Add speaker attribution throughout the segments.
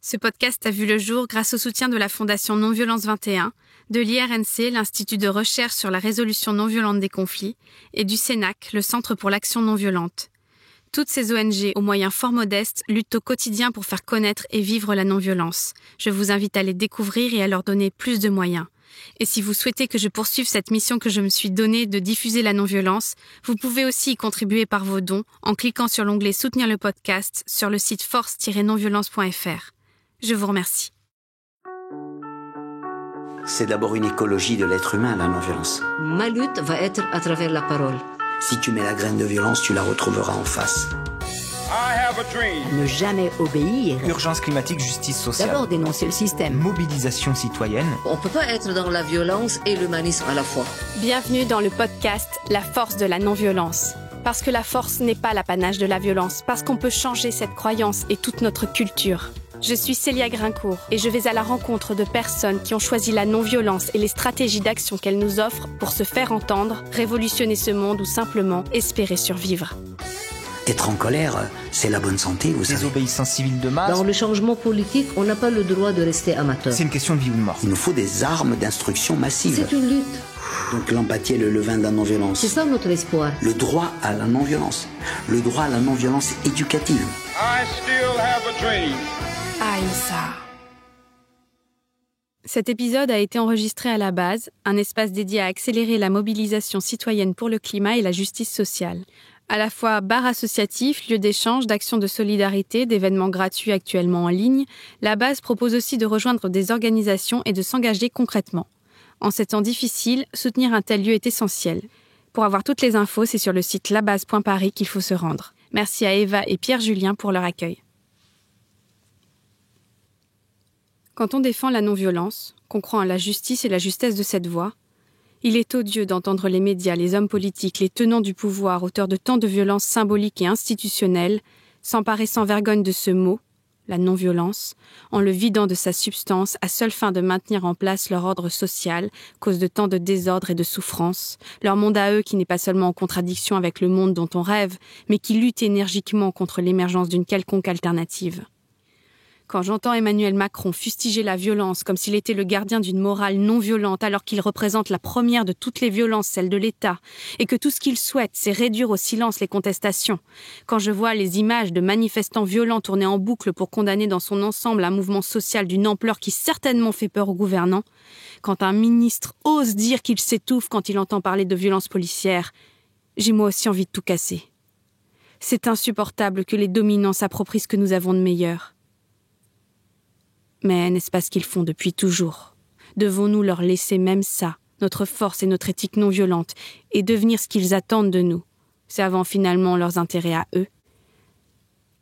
Speaker 1: Ce podcast a vu le jour grâce au soutien de la Fondation Non-Violence 21, de l'IRNC, l'Institut de recherche sur la résolution non-violente des conflits, et du CENAC, le Centre pour l'action non-violente. Toutes ces ONG, aux moyens fort modestes, luttent au quotidien pour faire connaître et vivre la non-violence. Je vous invite à les découvrir et à leur donner plus de moyens. Et si vous souhaitez que je poursuive cette mission que je me suis donnée de diffuser la non-violence, vous pouvez aussi y contribuer par vos dons en cliquant sur l'onglet « Soutenir le podcast » sur le site force-nonviolence.fr. Je vous remercie.
Speaker 2: C'est d'abord une écologie de l'être humain, la non-violence.
Speaker 3: Ma lutte va être à travers la parole.
Speaker 2: Si tu mets la graine de violence, tu la retrouveras en face.
Speaker 4: Ne jamais obéir.
Speaker 5: Urgence climatique, justice sociale.
Speaker 4: D'abord dénoncer le système.
Speaker 5: Mobilisation citoyenne.
Speaker 3: On ne peut pas être dans la violence et l'humanisme à la fois.
Speaker 1: Bienvenue dans le podcast « La force de la non-violence ». Parce que la force n'est pas l'apanage de la violence, parce qu'on peut changer cette croyance et toute notre culture. Je suis Célia Grincourt et je vais à la rencontre de personnes qui ont choisi la non-violence et les stratégies d'action qu'elle nous offre pour se faire entendre, révolutionner ce monde ou simplement espérer survivre.
Speaker 2: Être en colère, c'est la bonne santé, vous savez.
Speaker 5: Désobéissance civile de masse.
Speaker 3: Dans le changement politique, on n'a pas le droit de rester amateur.
Speaker 5: C'est une question de vie ou de mort.
Speaker 2: Il nous faut des armes d'instruction massive.
Speaker 3: C'est une lutte.
Speaker 2: Donc l'empathie est le levain de la non-violence.
Speaker 3: C'est ça notre espoir.
Speaker 2: Le droit à la non-violence. Le droit à la non-violence éducative.
Speaker 6: I still have a dream.
Speaker 1: Ahimsa. Cet épisode a été enregistré à la base, un espace dédié à accélérer la mobilisation citoyenne pour le climat et la justice sociale. À la fois bar associatif, lieu d'échange, d'actions de solidarité, d'événements gratuits actuellement en ligne, la base propose aussi de rejoindre des organisations et de s'engager concrètement. En ces temps difficiles, soutenir un tel lieu est essentiel. Pour avoir toutes les infos, c'est sur le site labase.paris qu'il faut se rendre. Merci à Eva et Pierre-Julien pour leur accueil. Quand on défend la non-violence, qu'on croit en la justice et la justesse de cette voie, il est odieux d'entendre les médias, les hommes politiques, les tenants du pouvoir, auteurs de tant de violences symboliques et institutionnelles, s'emparer sans vergogne de ce mot, la non-violence, en le vidant de sa substance à seule fin de maintenir en place leur ordre social, cause de tant de désordre et de souffrance, leur monde à eux qui n'est pas seulement en contradiction avec le monde dont on rêve, mais qui lutte énergiquement contre l'émergence d'une quelconque alternative. Quand j'entends Emmanuel Macron fustiger la violence comme s'il était le gardien d'une morale non violente alors qu'il représente la première de toutes les violences, celle de l'État, et que tout ce qu'il souhaite, c'est réduire au silence les contestations, quand je vois les images de manifestants violents tourner en boucle pour condamner dans son ensemble un mouvement social d'une ampleur qui certainement fait peur aux gouvernants, quand un ministre ose dire qu'il s'étouffe quand il entend parler de violences policières, j'ai moi aussi envie de tout casser. C'est insupportable que les dominants s'approprient ce que nous avons de meilleur. Mais n'est-ce pas ce qu'ils font depuis toujours ? Devons-nous leur laisser même ça, notre force et notre éthique non violente, et devenir ce qu'ils attendent de nous, servant finalement leurs intérêts à eux ?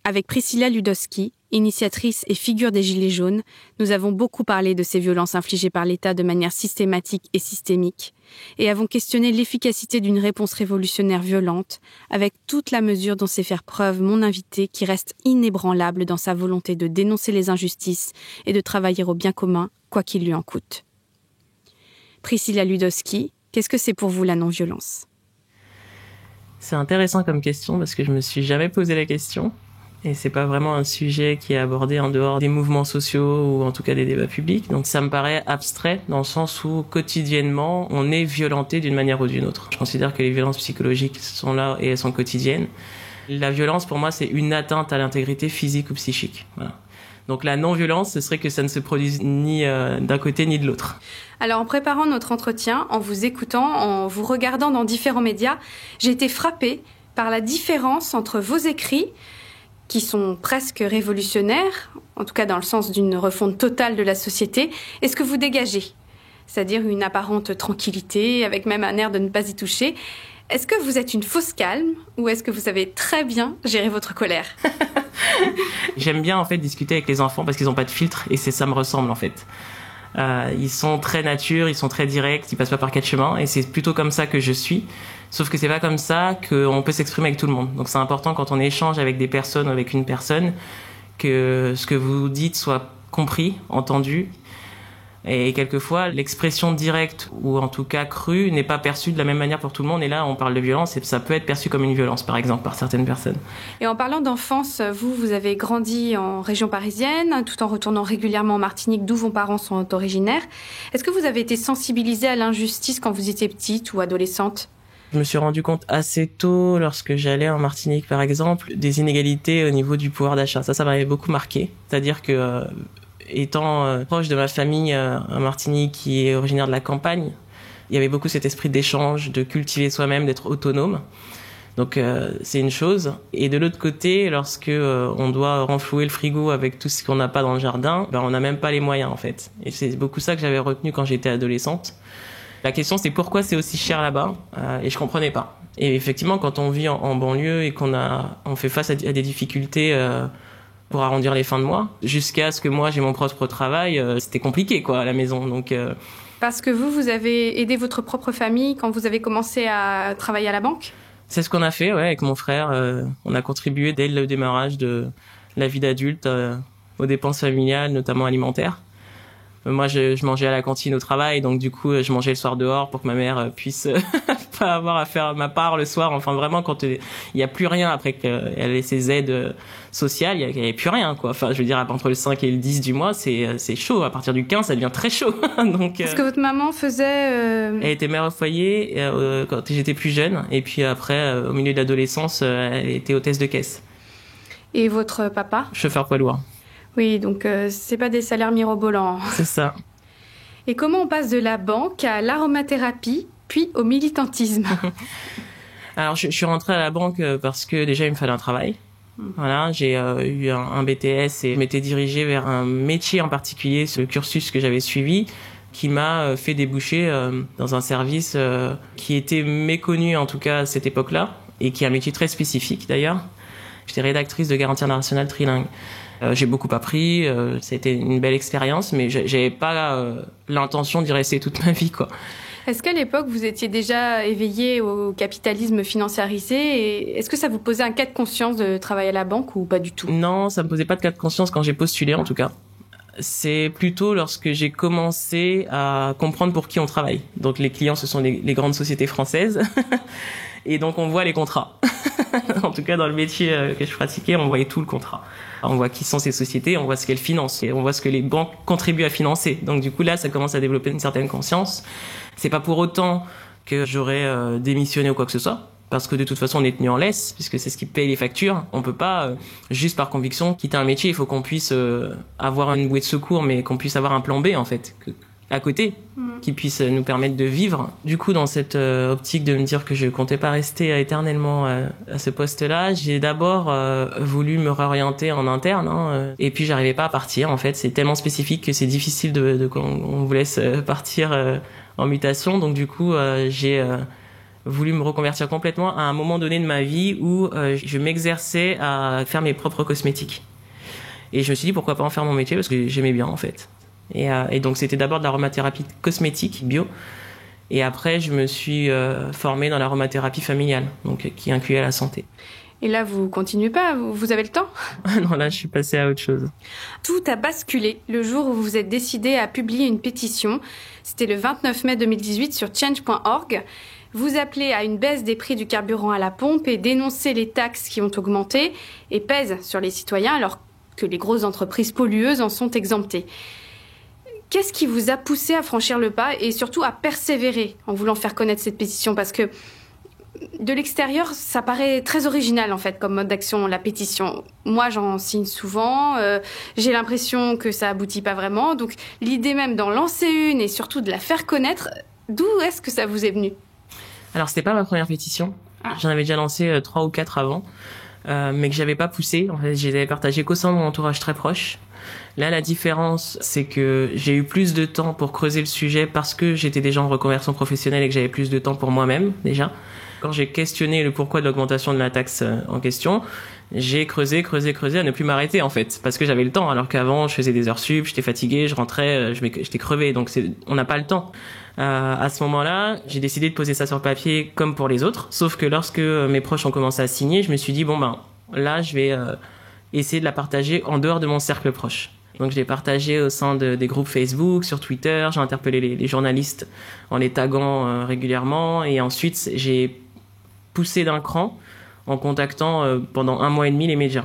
Speaker 1: Avec Priscilla Ludowski, initiatrice et figure des Gilets jaunes, nous avons beaucoup parlé de ces violences infligées par l'État de manière systématique et systémique, et avons questionné l'efficacité d'une réponse révolutionnaire violente, avec toute la mesure dont sait faire preuve mon invité qui reste inébranlable dans sa volonté de dénoncer les injustices et de travailler au bien commun, quoi qu'il lui en coûte. Priscilla Ludowski, qu'est-ce que c'est pour vous la non-violence ?
Speaker 7: C'est intéressant comme question parce que je me suis jamais posé la question. Et c'est pas vraiment un sujet qui est abordé en dehors des mouvements sociaux ou en tout cas des débats publics. Donc ça me paraît abstrait dans le sens où quotidiennement on est violenté d'une manière ou d'une autre. Je considère que les violences psychologiques sont là et elles sont quotidiennes. La violence pour moi c'est une atteinte à l'intégrité physique ou psychique. Voilà. Donc la non-violence ce serait que ça ne se produise ni d'un côté ni de l'autre.
Speaker 1: Alors en préparant notre entretien, en vous écoutant, en vous regardant dans différents médias, j'ai été frappée par la différence entre vos écrits qui sont presque révolutionnaires, en tout cas dans le sens d'une refonte totale de la société, et ce que vous dégagez, c'est-à-dire une apparente tranquillité, avec même un air de ne pas y toucher. Est-ce que vous êtes une fausse calme, ou est-ce que vous savez très bien gérer votre colère ?
Speaker 7: J'aime bien en fait discuter avec les enfants parce qu'ils n'ont pas de filtre, et ça me ressemble en fait. Ils sont très nature, ils sont très directs, ils passent pas par quatre chemins, et c'est plutôt comme ça que je suis. Sauf que c'est pas comme ça qu'on peut s'exprimer avec tout le monde. Donc c'est important quand on échange avec des personnes ou avec une personne que ce que vous dites soit compris, entendu. Et quelquefois, l'expression directe, ou en tout cas crue, n'est pas perçue de la même manière pour tout le monde. Et là, on parle de violence et ça peut être perçu comme une violence, par exemple, par certaines personnes.
Speaker 1: Et en parlant d'enfance, vous avez grandi en région parisienne, tout en retournant régulièrement en Martinique, d'où vos parents sont originaires. Est-ce que vous avez été sensibilisée à l'injustice quand vous étiez petite ou adolescente ?
Speaker 7: Je me suis rendu compte assez tôt, lorsque j'allais en Martinique, par exemple, des inégalités au niveau du pouvoir d'achat. Ça m'avait beaucoup marqué. C'est-à-dire que... étant proche de ma famille en Martinique qui est originaire de la campagne, il y avait beaucoup cet esprit d'échange, de cultiver soi-même, d'être autonome. Donc c'est une chose. Et de l'autre côté, lorsque on doit renflouer le frigo avec tout ce qu'on n'a pas dans le jardin, on n'a même pas les moyens en fait. Et c'est beaucoup ça que j'avais retenu quand j'étais adolescente. La question c'est pourquoi c'est aussi cher là-bas et je comprenais pas. Et effectivement, quand on vit en banlieue et on fait face à des difficultés pour arrondir les fins de mois, jusqu'à ce que moi j'ai mon propre travail, c'était compliqué quoi à la maison. Donc
Speaker 1: parce que vous avez aidé votre propre famille quand vous avez commencé à travailler à la banque ?
Speaker 7: C'est ce qu'on a fait, ouais, avec mon frère. On a contribué dès le démarrage de la vie d'adulte aux dépenses familiales, notamment alimentaires. Moi, je mangeais à la cantine au travail, donc du coup, je mangeais le soir dehors pour que ma mère puisse pas avoir à faire ma part le soir. Enfin, vraiment, quand il y a plus rien après qu'elle ait ses aides sociales, il y avait plus rien, quoi. Enfin, je veux dire, entre le 5 et le 10 du mois, c'est chaud. À partir du 15, ça devient très chaud. Donc,
Speaker 1: ce que votre maman faisait...
Speaker 7: Elle était mère au foyer quand j'étais plus jeune, et puis après, au milieu de l'adolescence, elle était hôtesse de caisse.
Speaker 1: Et votre papa ?
Speaker 7: Chauffeur poids lourd.
Speaker 1: Oui, donc c'est pas des salaires mirobolants.
Speaker 7: C'est ça.
Speaker 1: Et comment on passe de la banque à l'aromathérapie, puis au militantisme ?
Speaker 7: Alors, je suis rentrée à la banque parce que déjà, il me fallait un travail. Voilà, j'ai eu un BTS et je m'étais dirigée vers un métier en particulier, ce cursus que j'avais suivi, qui m'a fait déboucher dans un service qui était méconnu, en tout cas, à cette époque-là, et qui est un métier très spécifique, d'ailleurs. J'étais rédactrice de Garantie internationale trilingue. J'ai beaucoup appris, c'était une belle expérience, mais j'avais pas l'intention d'y rester toute ma vie, quoi.
Speaker 1: Est-ce qu'à l'époque, vous étiez déjà éveillé au capitalisme financiarisé et est-ce que ça vous posait un cas de conscience de travailler à la banque ou pas du tout ?
Speaker 7: Non, ça me posait pas de cas de conscience quand j'ai postulé, en tout cas. C'est plutôt lorsque j'ai commencé à comprendre pour qui on travaille. Donc les clients, ce sont les grandes sociétés françaises. Et donc on voit les contrats. En tout cas, dans le métier que je pratiquais, on voyait tout le contrat. On voit qui sont ces sociétés, on voit ce qu'elles financent, et on voit ce que les banques contribuent à financer. Donc du coup là, ça commence à développer une certaine conscience. C'est pas pour autant que j'aurais démissionné ou quoi que ce soit, parce que de toute façon on est tenu en laisse, puisque c'est ce qui paye les factures. On peut pas juste par conviction quitter un métier. Il faut qu'on puisse avoir une bouée de secours, mais qu'on puisse avoir un plan B en fait, à côté, qui puisse nous permettre de vivre. Du coup, dans cette optique de me dire que je comptais pas rester éternellement à ce poste-là, j'ai d'abord voulu me réorienter en interne, et puis j'arrivais pas à partir. En fait, c'est tellement spécifique que c'est difficile qu'on vous laisse partir en mutation. Donc du coup, j'ai voulu me reconvertir complètement à un moment donné de ma vie où je m'exerçais à faire mes propres cosmétiques. Et je me suis dit pourquoi pas en faire mon métier, parce que j'aimais bien en fait. Et donc c'était d'abord de l'aromathérapie cosmétique bio, et après je me suis formée dans l'aromathérapie familiale, donc qui incluait la santé.
Speaker 1: Et là vous continuez pas, vous avez le temps ?
Speaker 7: Non, là je suis passée à autre chose.
Speaker 1: Tout a basculé le jour où vous vous êtes décidé à publier une pétition. C'était le 29 mai 2018 sur change.org. Vous appelez à une baisse des prix du carburant à la pompe et dénoncez les taxes qui ont augmenté et pèsent sur les citoyens alors que les grosses entreprises pollueuses en sont exemptées. Qu'est-ce qui vous a poussé à franchir le pas et surtout à persévérer en voulant faire connaître cette pétition ? Parce que de l'extérieur, ça paraît très original en fait comme mode d'action, la pétition. Moi, j'en signe souvent, j'ai l'impression que ça aboutit pas vraiment. Donc l'idée même d'en lancer une et surtout de la faire connaître, d'où est-ce que ça vous est venu ?
Speaker 7: Alors c'était pas ma première pétition, j'en avais déjà lancé 3 ou 4 avant, mais que j'avais pas poussé. En fait, je les avais partagées qu'au sein de mon entourage très proche. Là, la différence, c'est que j'ai eu plus de temps pour creuser le sujet parce que j'étais déjà en reconversion professionnelle et que j'avais plus de temps pour moi-même, déjà. Quand j'ai questionné le pourquoi de l'augmentation de la taxe en question, j'ai creusé à ne plus m'arrêter, en fait. Parce que j'avais le temps, alors qu'avant, je faisais des heures sup, j'étais fatigué, je rentrais, j'étais crevé. Donc, on n'a pas le temps. À ce moment-là, j'ai décidé de poser ça sur papier comme pour les autres. Sauf que lorsque mes proches ont commencé à signer, je me suis dit, là, je vais essayer de la partager en dehors de mon cercle proche. Donc je l'ai partagé au sein des groupes Facebook, sur Twitter, j'ai interpellé les journalistes en les taguant régulièrement, et ensuite j'ai poussé d'un cran en contactant pendant 1 mois et demi les médias,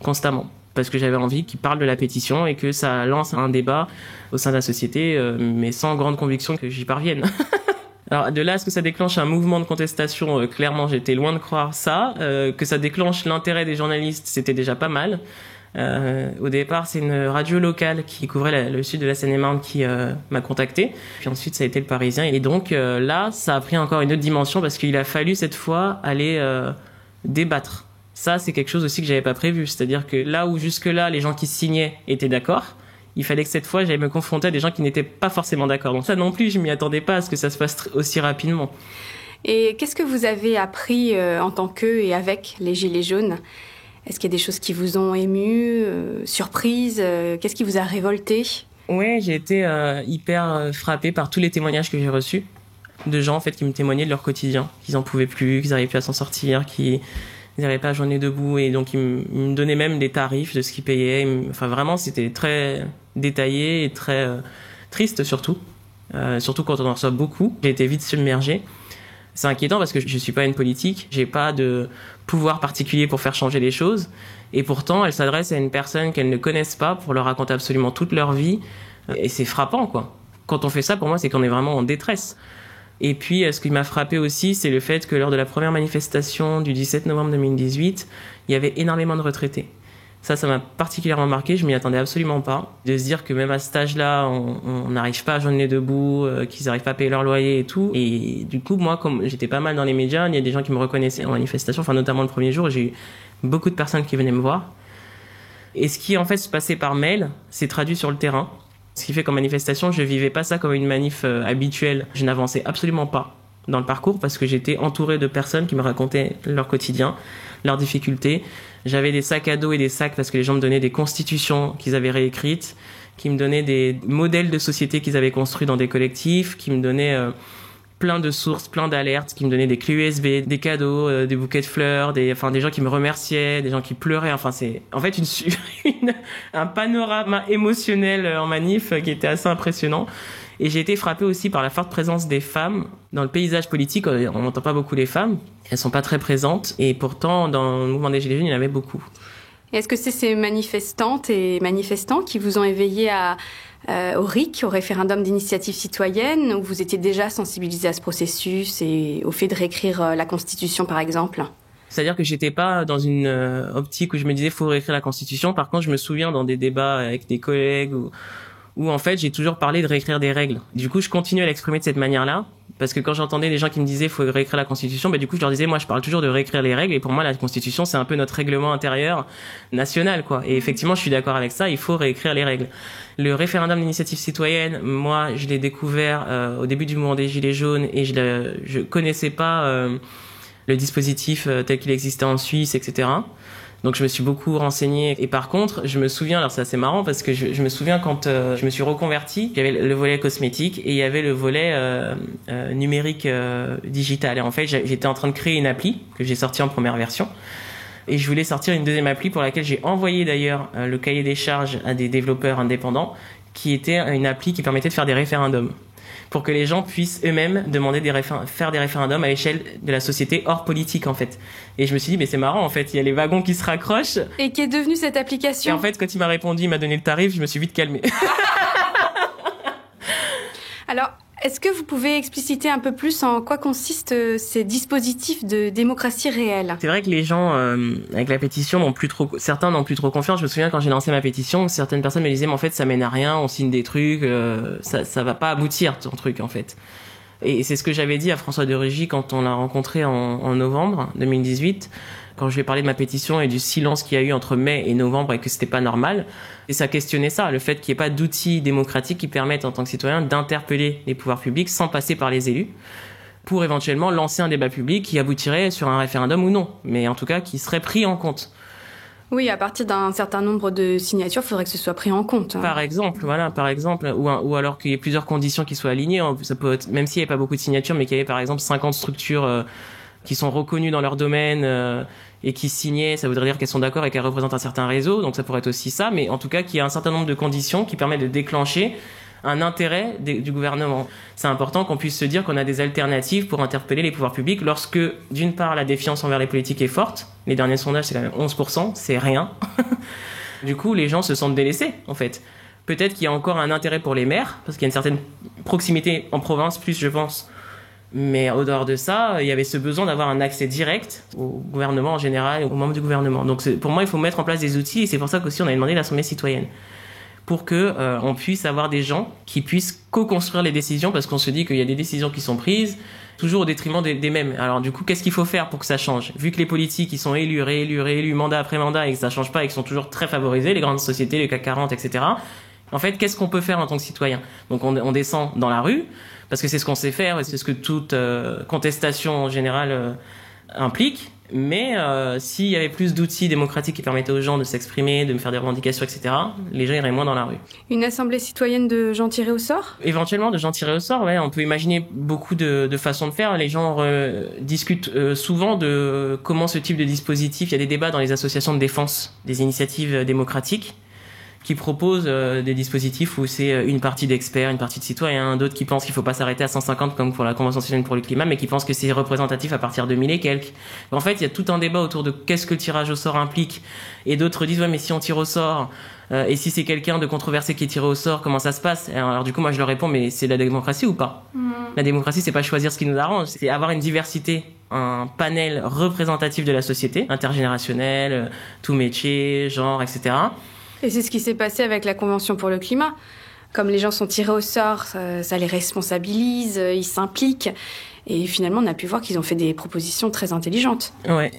Speaker 7: constamment. Parce que j'avais envie qu'ils parlent de la pétition et que ça lance un débat au sein de la société, mais sans grande conviction que j'y parvienne. Alors de là à ce que ça déclenche un mouvement de contestation, clairement j'étais loin de croire ça. Que ça déclenche l'intérêt des journalistes, c'était déjà pas mal. Au départ, c'est une radio locale qui couvrait le sud de la Seine-et-Marne qui m'a contacté. Puis ensuite, ça a été le Parisien. Et donc là, ça a pris encore une autre dimension parce qu'il a fallu cette fois aller débattre. Ça, c'est quelque chose aussi que j'avais pas prévu. C'est-à-dire que là où jusque-là, les gens qui signaient étaient d'accord, il fallait que cette fois, j'allais me confronter à des gens qui n'étaient pas forcément d'accord. Donc ça non plus, je m'y attendais pas à ce que ça se passe aussi rapidement.
Speaker 1: Et qu'est-ce que vous avez appris en tant qu'eux et avec les Gilets jaunes ? Est-ce qu'il y a des choses qui vous ont ému, surprises ? Qu'est-ce qui vous a révolté ?
Speaker 7: Ouais, j'ai été hyper frappée par tous les témoignages que j'ai reçus de gens en fait qui me témoignaient de leur quotidien, qu'ils en pouvaient plus, qu'ils n'arrivaient plus à s'en sortir, qu'ils n'arrivaient pas à journée debout, et donc ils me donnaient même des tarifs de ce qu'ils payaient. Enfin vraiment, c'était très détaillé et très triste surtout quand on en reçoit beaucoup. J'ai été vite submergée. C'est inquiétant parce que je suis pas une politique, j'ai pas de pouvoir particulier pour faire changer les choses, et pourtant elles s'adressent à une personne qu'elles ne connaissent pas pour leur raconter absolument toute leur vie, et c'est frappant quoi. Quand on fait ça, pour moi, c'est qu'on est vraiment en détresse. Et puis ce qui m'a frappé aussi, c'est le fait que lors de la première manifestation du 17 novembre 2018, il y avait énormément de retraités. Ça m'a particulièrement marqué, je m'y attendais absolument pas. De se dire que même à cet âge-là, on n'arrive pas à joindre les deux bouts, qu'ils n'arrivent pas à payer leur loyer et tout. Et du coup, moi, comme j'étais pas mal dans les médias, il y a des gens qui me reconnaissaient en manifestation, enfin notamment le premier jour, j'ai eu beaucoup de personnes qui venaient me voir. Et ce qui en fait se passait par mail, s'est traduit sur le terrain. Ce qui fait qu'en manifestation, je vivais pas ça comme une manif habituelle. Je n'avançais absolument pas dans le parcours parce que j'étais entouré de personnes qui me racontaient leur quotidien, leurs difficultés. J'avais des sacs à dos et des sacs parce que les gens me donnaient des constitutions qu'ils avaient réécrites, qui me donnaient des modèles de société qu'ils avaient construits dans des collectifs, qui me donnaient plein de sources, plein d'alertes, qui me donnaient des clés USB, des cadeaux, des bouquets de fleurs, des gens qui me remerciaient, des gens qui pleuraient. Enfin, c'est en fait un panorama émotionnel en manif qui était assez impressionnant. Et j'ai été frappée aussi par la forte présence des femmes dans le paysage politique. On n'entend pas beaucoup les femmes, elles sont pas très présentes, et pourtant dans le mouvement des Gilets jaunes, il y en avait beaucoup.
Speaker 1: Et est-ce que c'est ces manifestantes et manifestants qui vous ont éveillé au RIC, au référendum d'initiative citoyenne, où vous étiez déjà sensibilisé à ce processus et au fait de réécrire la Constitution, par exemple ?
Speaker 7: C'est-à-dire que j'étais pas dans une optique où je me disais faut réécrire la Constitution. Par contre, je me souviens dans des débats avec des collègues où en fait j'ai toujours parlé de réécrire des règles. Du coup, je continue à l'exprimer de cette manière-là, parce que quand j'entendais des gens qui me disaient faut réécrire la Constitution, du coup je leur disais moi je parle toujours de réécrire les règles, et pour moi la Constitution c'est un peu notre règlement intérieur national quoi. Et effectivement je suis d'accord avec ça, il faut réécrire les règles. Le référendum d'initiative citoyenne, moi je l'ai découvert au début du mouvement des Gilets jaunes, et je connaissais pas le dispositif tel qu'il existait en Suisse, etc. Donc je me suis beaucoup renseigné, et par contre je me souviens, alors c'est assez marrant parce que je me souviens quand je me suis reconverti, il y avait le volet cosmétique et il y avait le volet numérique digital, et en fait j'étais en train de créer une appli que j'ai sortie en première version, et je voulais sortir une deuxième appli pour laquelle j'ai envoyé d'ailleurs le cahier des charges à des développeurs indépendants, qui était une appli qui permettait de faire des référendums, pour que les gens puissent eux-mêmes demander faire des référendums à l'échelle de la société hors politique en fait. Et je me suis dit mais c'est marrant en fait, il y a les wagons qui se raccrochent.
Speaker 1: Et qu'est devenue cette application ?
Speaker 7: Et en fait quand il m'a répondu, il m'a donné le tarif, je me suis vite calmée.
Speaker 1: Alors, est-ce que vous pouvez expliciter un peu plus en quoi consistent ces dispositifs de démocratie réelle ?
Speaker 7: C'est vrai que les gens, avec la pétition, certains n'ont plus trop confiance. Je me souviens quand j'ai lancé ma pétition, certaines personnes me disaient mais en fait ça mène à rien, on signe des trucs, ça va pas aboutir ton truc en fait. Et c'est ce que j'avais dit à François de Rugy quand on l'a rencontré en novembre 2018, quand je lui ai parlé de ma pétition et du silence qu'il y a eu entre mai et novembre et que c'était pas normal. Et ça questionnait ça, le fait qu'il n'y ait pas d'outils démocratiques qui permettent en tant que citoyen d'interpeller les pouvoirs publics sans passer par les élus, pour éventuellement lancer un débat public qui aboutirait sur un référendum ou non, mais en tout cas qui serait pris en compte.
Speaker 1: Oui, à partir d'un certain nombre de signatures, il faudrait que ce soit pris en compte.
Speaker 7: Par exemple, ou alors qu'il y ait plusieurs conditions qui soient alignées. Ça peut être, même s'il n'y avait pas beaucoup de signatures, mais qu'il y avait par exemple 50 structures qui sont reconnues dans leur domaine et qui signaient, ça voudrait dire qu'elles sont d'accord et qu'elles représentent un certain réseau, donc ça pourrait être aussi ça, mais en tout cas qu'il y a un certain nombre de conditions qui permettent de déclencher un intérêt du gouvernement. C'est important qu'on puisse se dire qu'on a des alternatives pour interpeller les pouvoirs publics lorsque, d'une part, la défiance envers les politiques est forte. Les derniers sondages, c'est quand même 11%, c'est rien. Du coup, les gens se sentent délaissés, en fait. Peut-être qu'il y a encore un intérêt pour les maires, parce qu'il y a une certaine proximité en province, plus je pense. Mais au dehors de ça, il y avait ce besoin d'avoir un accès direct au gouvernement en général, aux membres du gouvernement. Donc pour moi, il faut mettre en place des outils, et c'est pour ça qu'aussi on a demandé l'Assemblée citoyenne. Pour que on puisse avoir des gens qui puissent co-construire les décisions, parce qu'on se dit qu'il y a des décisions qui sont prises toujours au détriment des mêmes. Alors du coup, qu'est-ce qu'il faut faire pour que ça change ? Vu que les politiques, ils sont élus, réélus, mandat après mandat, et que ça change pas, et qu'ils sont toujours très favorisés, les grandes sociétés, les CAC 40, etc. En fait, qu'est-ce qu'on peut faire en tant que citoyen ? Donc on descend dans la rue, parce que c'est ce qu'on sait faire, et c'est ce que toute contestation en général implique. Mais s'il y avait plus d'outils démocratiques qui permettaient aux gens de s'exprimer, de me faire des revendications, etc., les gens iraient moins dans la rue.
Speaker 1: Une assemblée citoyenne de gens tirés au sort ?
Speaker 7: Éventuellement, de gens tirés au sort, ouais. On peut imaginer beaucoup de façons de faire. Les gens discutent souvent de comment ce type de dispositif... Il y a des débats dans les associations de défense des initiatives démocratiques qui proposent des dispositifs où c'est une partie d'experts, une partie de citoyens, d'autres qui pensent qu'il faut pas s'arrêter à 150 comme pour la Convention citoyenne pour le climat, mais qui pensent que c'est représentatif à partir de 1000 et quelques. En fait, il y a tout un débat autour de qu'est-ce que le tirage au sort implique, et d'autres disent ouais, mais si on tire au sort, et si c'est quelqu'un de controversé qui est tiré au sort, comment ça se passe ? Alors du coup, moi je leur réponds, mais c'est la démocratie ou pas ? La démocratie, c'est pas choisir ce qui nous arrange, c'est avoir une diversité, un panel représentatif de la société, intergénérationnel, tout métier, genre, etc.
Speaker 1: Et c'est ce qui s'est passé avec la Convention pour le climat. Comme les gens sont tirés au sort, ça les responsabilise, ils s'impliquent. Et finalement, on a pu voir qu'ils ont fait des propositions très intelligentes.
Speaker 7: Ouais,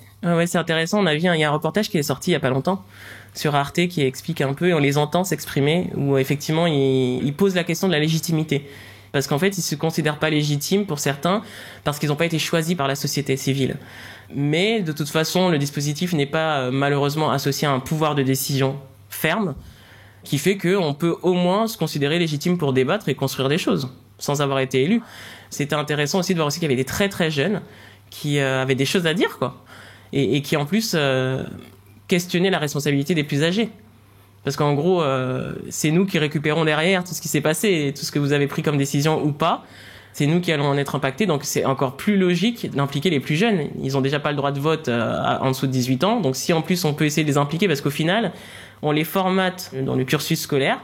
Speaker 7: c'est intéressant. Il y a un reportage qui est sorti il y a pas longtemps sur Arte qui explique un peu, et on les entend s'exprimer, où effectivement, ils posent la question de la légitimité. Parce qu'en fait, ils se considèrent pas légitimes pour certains, parce qu'ils n'ont pas été choisis par la société civile. Mais de toute façon, le dispositif n'est pas malheureusement associé à un pouvoir de décision ferme, qui fait qu'on peut au moins se considérer légitime pour débattre et construire des choses, sans avoir été élu. C'était intéressant aussi de voir aussi qu'il y avait des très très jeunes qui avaient des choses à dire, quoi, et qui en plus questionnaient la responsabilité des plus âgés. Parce qu'en gros, c'est nous qui récupérons derrière tout ce qui s'est passé, et tout ce que vous avez pris comme décision ou pas, c'est nous qui allons en être impactés, donc c'est encore plus logique d'impliquer les plus jeunes. Ils ont déjà pas le droit de vote en dessous de 18 ans, donc si en plus on peut essayer de les impliquer, parce qu'au final, on les formate dans le cursus scolaire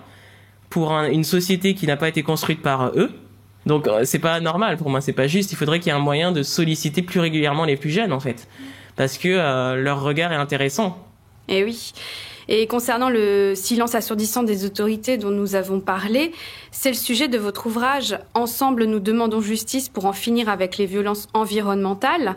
Speaker 7: pour une société qui n'a pas été construite par eux. Donc c'est pas normal pour moi, c'est pas juste. Il faudrait qu'il y ait un moyen de solliciter plus régulièrement les plus jeunes, en fait, parce que leur regard est intéressant.
Speaker 1: Eh oui. Et concernant le silence assourdissant des autorités dont nous avons parlé, c'est le sujet de votre ouvrage « Ensemble, nous demandons justice pour en finir avec les violences environnementales ».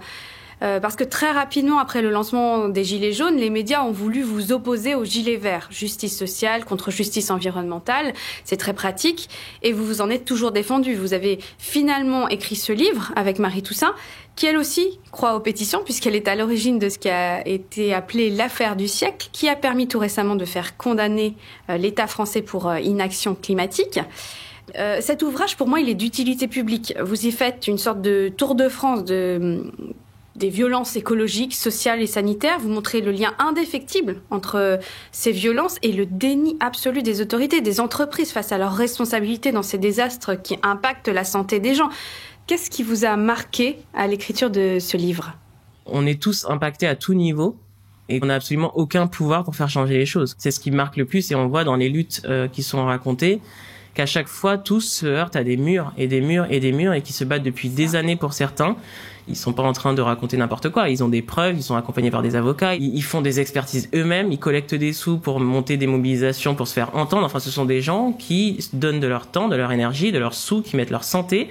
Speaker 1: Parce que très rapidement après le lancement des Gilets jaunes, les médias ont voulu vous opposer aux Gilets verts. Justice sociale contre justice environnementale, c'est très pratique. Et vous vous en êtes toujours défendu. Vous avez finalement écrit ce livre avec Marie Toussaint, qui elle aussi croit aux pétitions, puisqu'elle est à l'origine de ce qui a été appelé l'affaire du siècle, qui a permis tout récemment de faire condamner l'État français pour inaction climatique. Cet ouvrage, pour moi, il est d'utilité publique. Vous y faites une sorte de tour de France des violences écologiques, sociales et sanitaires. Vous montrez le lien indéfectible entre ces violences et le déni absolu des autorités, des entreprises face à leurs responsabilités dans ces désastres qui impactent la santé des gens. Qu'est-ce qui vous a marqué à l'écriture de ce livre ?
Speaker 7: On est tous impactés à tout niveau et on n'a absolument aucun pouvoir pour faire changer les choses. C'est ce qui marque le plus, et on voit dans les luttes qui sont racontées qu'à chaque fois, tous se heurtent à des murs et des murs et des murs, et qui se battent depuis des années pour certains. Ils sont pas en train de raconter n'importe quoi. Ils ont des preuves, ils sont accompagnés par des avocats, ils font des expertises eux-mêmes, ils collectent des sous pour monter des mobilisations, pour se faire entendre. Enfin, ce sont des gens qui donnent de leur temps, de leur énergie, de leurs sous, qui mettent leur santé,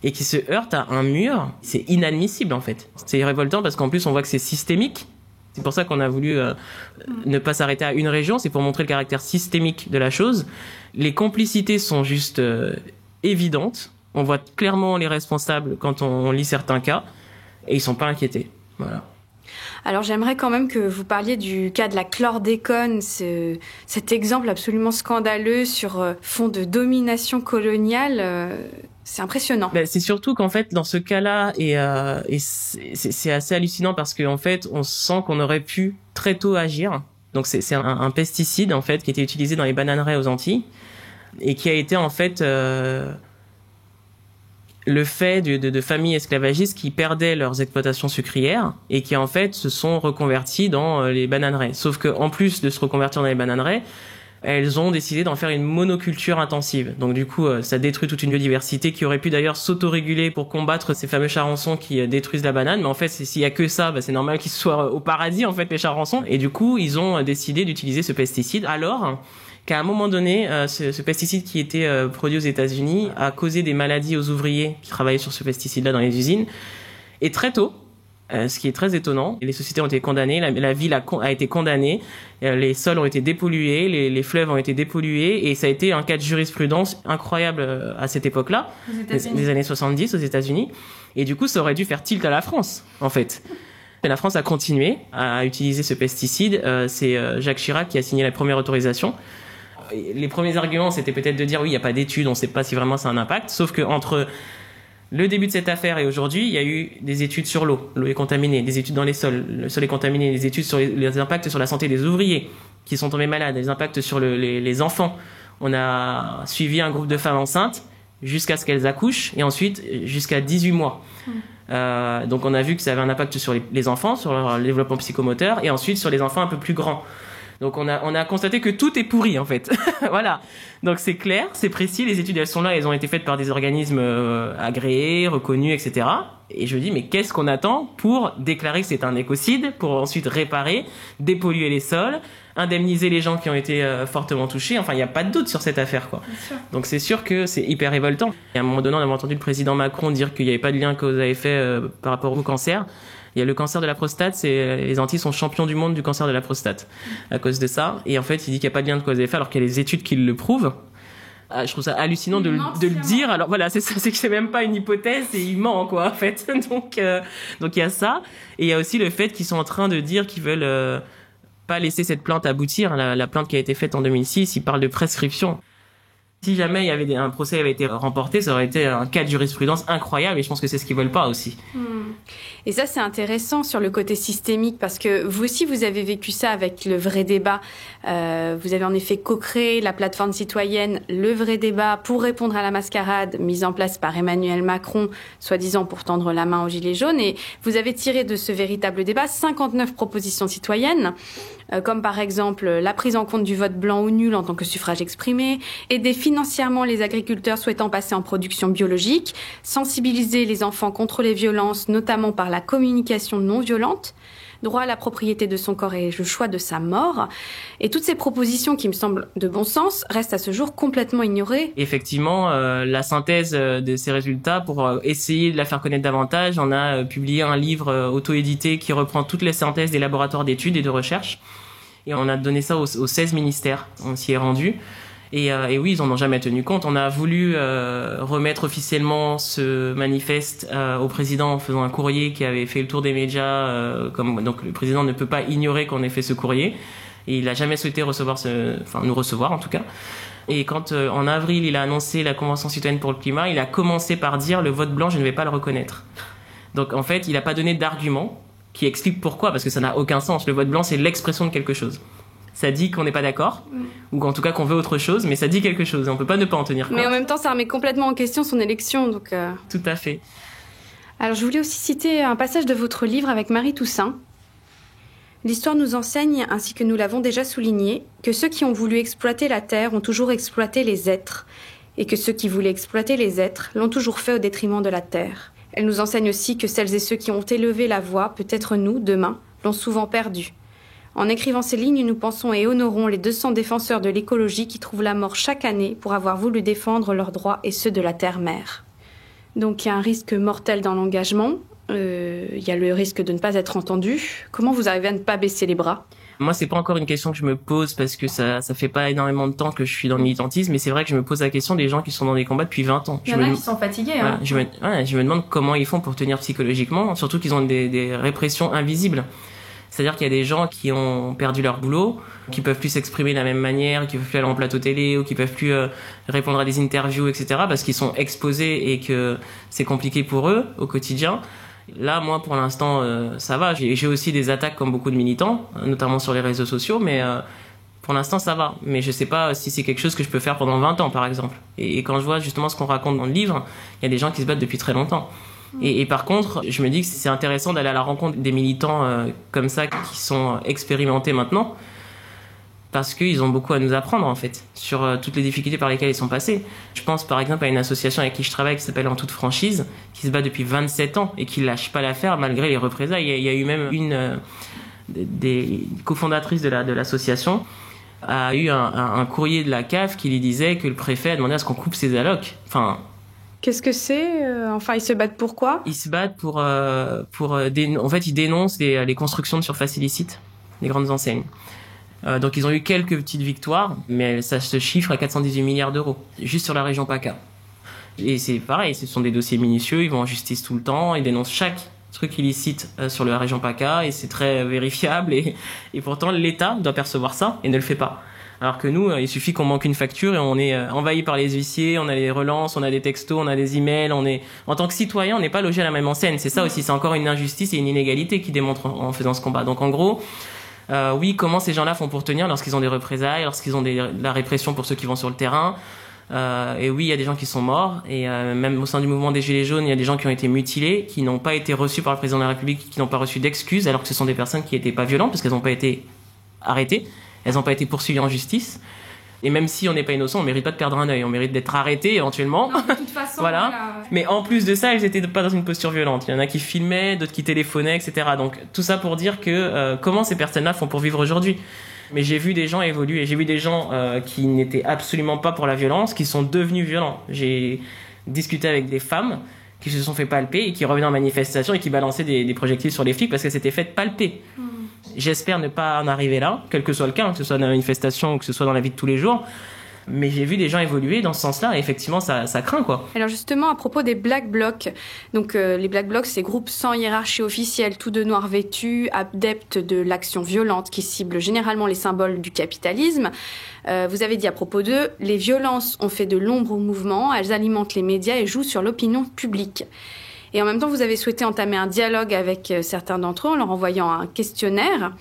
Speaker 7: et qui se heurtent à un mur. C'est inadmissible, en fait. C'est révoltant parce qu'en plus, on voit que c'est systémique. C'est pour ça qu'on a voulu ne pas s'arrêter à une région, c'est pour montrer le caractère systémique de la chose. Les complicités sont juste évidentes. On voit clairement les responsables quand on lit certains cas, et ils sont pas inquiétés. Voilà.
Speaker 1: Alors j'aimerais quand même que vous parliez du cas de la chlordécone, cet exemple absolument scandaleux sur fond de domination coloniale. C'est impressionnant.
Speaker 7: C'est surtout qu'en fait, dans ce cas-là, et c'est assez hallucinant parce qu'en fait, on sent qu'on aurait pu très tôt agir. Donc c'est un pesticide en fait qui était utilisé dans les bananeraies aux Antilles et qui a été en fait le fait de familles esclavagistes qui perdaient leurs exploitations sucrières et qui en fait se sont reconverties dans les bananeraies. Sauf que en plus de se reconvertir dans les bananeraies, elles ont décidé d'en faire une monoculture intensive. Donc du coup, ça détruit toute une biodiversité qui aurait pu d'ailleurs s'autoréguler pour combattre ces fameux charançons qui détruisent la banane. Mais en fait, s'il y a que ça, c'est normal qu'ils soient au paradis, en fait, les charançons. Et du coup, ils ont décidé d'utiliser ce pesticide. Alors qu'à un moment donné, ce pesticide qui était produit aux États-Unis a causé des maladies aux ouvriers qui travaillaient sur ce pesticide-là dans les usines. Et très tôt, ce qui est très étonnant, les sociétés ont été condamnées, la ville a été condamnée, les sols ont été dépollués, les fleuves ont été dépollués, et ça a été un cas de jurisprudence incroyable à cette époque-là, des années 70 aux États-Unis. Et du coup, ça aurait dû faire tilt à la France, en fait. Et la France a continué à utiliser ce pesticide. C'est Jacques Chirac qui a signé la première autorisation. Les premiers arguments, c'était peut-être de dire oui, il n'y a pas d'études, on ne sait pas si vraiment ça a un impact. Sauf que entre le début de cette affaire et aujourd'hui, il y a eu des études sur l'eau. L'eau est contaminée, des études dans les sols, le sol est contaminé, des études sur les impacts sur la santé des ouvriers qui sont tombés malades, des impacts sur les enfants. On a suivi un groupe de femmes enceintes jusqu'à ce qu'elles accouchent et ensuite jusqu'à 18 mois. Donc on a vu que ça avait un impact sur les enfants, sur leur développement psychomoteur et ensuite sur les enfants un peu plus grands. Donc on a constaté que tout est pourri en fait. Voilà. Donc c'est clair, c'est précis, les études elles sont là, elles ont été faites par des organismes agréés, reconnus, etc. Et je me dis mais qu'est-ce qu'on attend pour déclarer que c'est un écocide, pour ensuite réparer, dépolluer les sols, indemniser les gens qui ont été fortement touchés. Enfin il n'y a pas de doute sur cette affaire quoi. Donc c'est sûr que c'est hyper révoltant. Et à un moment donné on avait entendu le président Macron dire qu'il n'y avait pas de lien cause à effet par rapport au cancer. Il y a le cancer de la prostate, les Antilles sont champions du monde du cancer de la prostate à cause de ça. Et en fait, il dit qu'il n'y a pas de lien de cause à effet alors qu'il y a des études qui le prouvent. Je trouve ça hallucinant de le dire. Alors voilà, c'est que c'est même pas une hypothèse, et il ment quoi en fait. Donc il y a ça, et il y a aussi le fait qu'ils sont en train de dire qu'ils veulent pas laisser cette plainte aboutir. La plainte qui a été faite en 2006, ils parlent de prescription. Si jamais il y avait un procès avait été remporté, ça aurait été un cas de jurisprudence incroyable, et je pense que c'est ce qu'ils veulent pas aussi.
Speaker 1: Et ça, c'est intéressant sur le côté systémique, parce que vous aussi, vous avez vécu ça avec le vrai débat. Vous avez en effet co-créé la plateforme citoyenne Le Vrai Débat pour répondre à la mascarade mise en place par Emmanuel Macron, soi-disant pour tendre la main aux Gilets jaunes. Et vous avez tiré de ce véritable débat 59 propositions citoyennes, comme par exemple la prise en compte du vote blanc ou nul en tant que suffrage exprimé, aider financièrement les agriculteurs souhaitant passer en production biologique, sensibiliser les enfants contre les violences, notamment par la communication non violente, droit à la propriété de son corps et le choix de sa mort. Et toutes ces propositions qui me semblent de bon sens restent à ce jour complètement ignorées.
Speaker 7: Effectivement, la synthèse de ces résultats, pour essayer de la faire connaître davantage, on a publié un livre auto-édité qui reprend toutes les synthèses des laboratoires d'études et de recherche. Et on a donné ça aux 16 ministères. On s'y est rendu. Et oui, ils en ont jamais tenu compte. On a voulu remettre officiellement ce manifeste au président en faisant un courrier qui avait fait le tour des médias. Donc le président ne peut pas ignorer qu'on ait fait ce courrier. Et il a jamais souhaité nous recevoir en tout cas. Et quand en avril il a annoncé la Convention citoyenne pour le climat, il a commencé par dire le vote blanc, je ne vais pas le reconnaître. Donc en fait, il n'a pas donné d'argument qui explique pourquoi, parce que ça n'a aucun sens. Le vote blanc, c'est l'expression de quelque chose. Ça dit qu'on n'est pas d'accord, ou en tout cas qu'on veut autre chose, mais ça dit quelque chose, et on peut pas ne pas en tenir compte.
Speaker 1: Mais en même temps, ça remet complètement en question son élection, donc...
Speaker 7: Tout à fait.
Speaker 1: Alors, je voulais aussi citer un passage de votre livre avec Marie Toussaint. L'histoire nous enseigne, ainsi que nous l'avons déjà souligné, que ceux qui ont voulu exploiter la terre ont toujours exploité les êtres, et que ceux qui voulaient exploiter les êtres l'ont toujours fait au détriment de la terre. Elle nous enseigne aussi que celles et ceux qui ont élevé la voix, peut-être nous, demain, l'ont souvent perdue. En écrivant ces lignes, nous pensons et honorons les 200 défenseurs de l'écologie qui trouvent la mort chaque année pour avoir voulu défendre leurs droits et ceux de la terre-mère. Donc il y a un risque mortel dans l'engagement, il y a le risque de ne pas être entendu. Comment vous arrivez à ne pas baisser les bras ?
Speaker 7: Moi, c'est pas encore une question que je me pose parce que ça fait pas énormément de temps que je suis dans le militantisme, mais c'est vrai que je me pose la question des gens qui sont dans des combats depuis 20 ans.
Speaker 1: Il y en a qui sont fatigués. Hein.
Speaker 7: Je me demande comment ils font pour tenir psychologiquement, surtout qu'ils ont des répressions invisibles. C'est-à-dire qu'il y a des gens qui ont perdu leur boulot, qui peuvent plus s'exprimer de la même manière, qui peuvent plus aller en plateau télé ou qui peuvent plus répondre à des interviews, etc. parce qu'ils sont exposés et que c'est compliqué pour eux au quotidien. Là, moi, pour l'instant, ça va. J'ai aussi des attaques comme beaucoup de militants, notamment sur les réseaux sociaux, mais pour l'instant, ça va. Mais je sais pas si c'est quelque chose que je peux faire pendant 20 ans, par exemple. Et quand je vois justement ce qu'on raconte dans le livre, il y a des gens qui se battent depuis très longtemps. Et par contre, je me dis que c'est intéressant d'aller à la rencontre des militants comme ça qui sont expérimentés maintenant, parce qu'ils ont beaucoup à nous apprendre en fait sur toutes les difficultés par lesquelles ils sont passés. Je pense par exemple à une association avec qui je travaille qui s'appelle En Toute Franchise, qui se bat depuis 27 ans et qui lâche pas l'affaire malgré les représailles. Il y a eu même une des cofondatrices de l'association a eu un courrier de la CAF qui lui disait que le préfet a demandé à ce qu'on coupe ses allocs. Enfin,
Speaker 1: qu'est-ce que c'est Enfin, ils se battent pour quoi?
Speaker 7: Ils se battent en fait, ils dénoncent les constructions de surface illicite des grandes enseignes. Donc, ils ont eu quelques petites victoires, mais ça se chiffre à 418 milliards d'euros, juste sur la région PACA. Et c'est pareil, ce sont des dossiers minutieux, ils vont en justice tout le temps, ils dénoncent chaque truc illicite sur la région PACA, et c'est très vérifiable, et pourtant, l'État doit percevoir ça, et ne le fait pas. Alors que nous, il suffit qu'on manque une facture et on est envahi par les huissiers, on a les relances, on a des textos, on a des emails, en tant que citoyen, on n'est pas logé à la même enseigne. C'est ça aussi, c'est encore une injustice et une inégalité qui démontre en faisant ce combat. Donc en gros, oui, comment ces gens-là font pour tenir lorsqu'ils ont des représailles, lorsqu'ils ont la répression pour ceux qui vont sur le terrain. Et oui, il y a des gens qui sont morts, et même au sein du mouvement des Gilets jaunes, il y a des gens qui ont été mutilés, qui n'ont pas été reçus par le président de la République, qui n'ont pas reçu d'excuses, alors que ce sont des personnes qui n'étaient pas violentes, parce qu'elles n'ont pas été arrêtées. Elles n'ont pas été poursuivies en justice. Et même si on n'est pas innocent, on mérite pas de perdre un œil. On mérite d'être arrêté éventuellement.
Speaker 1: Non, de toute façon,
Speaker 7: voilà. Mais en plus de ça, elles étaient pas dans une posture violente. Il y en a qui filmaient, d'autres qui téléphonaient, etc. Donc tout ça pour dire que comment ces personnes-là font pour vivre aujourd'hui. Mais j'ai vu des gens évoluer. J'ai vu des gens qui n'étaient absolument pas pour la violence, qui sont devenus violents. J'ai discuté avec des femmes qui se sont fait palper et qui revenaient en manifestation et qui balançaient des projectiles sur les flics parce qu'elles s'étaient faites palper. J'espère ne pas en arriver là, quel que soit le cas, que ce soit dans la manifestation ou que ce soit dans la vie de tous les jours. Mais j'ai vu des gens évoluer dans ce sens-là et effectivement, ça craint, quoi.
Speaker 1: Alors justement, à propos des Black Blocs, donc les Black Blocs, c'est groupes sans hiérarchie officielle, tout de noir vêtus, adeptes de l'action violente qui ciblent généralement les symboles du capitalisme. Vous avez dit à propos d'eux, les violences ont fait de l'ombre au mouvement, elles alimentent les médias et jouent sur l'opinion publique. Et en même temps, vous avez souhaité entamer un dialogue avec certains d'entre eux en leur envoyant un questionnaire.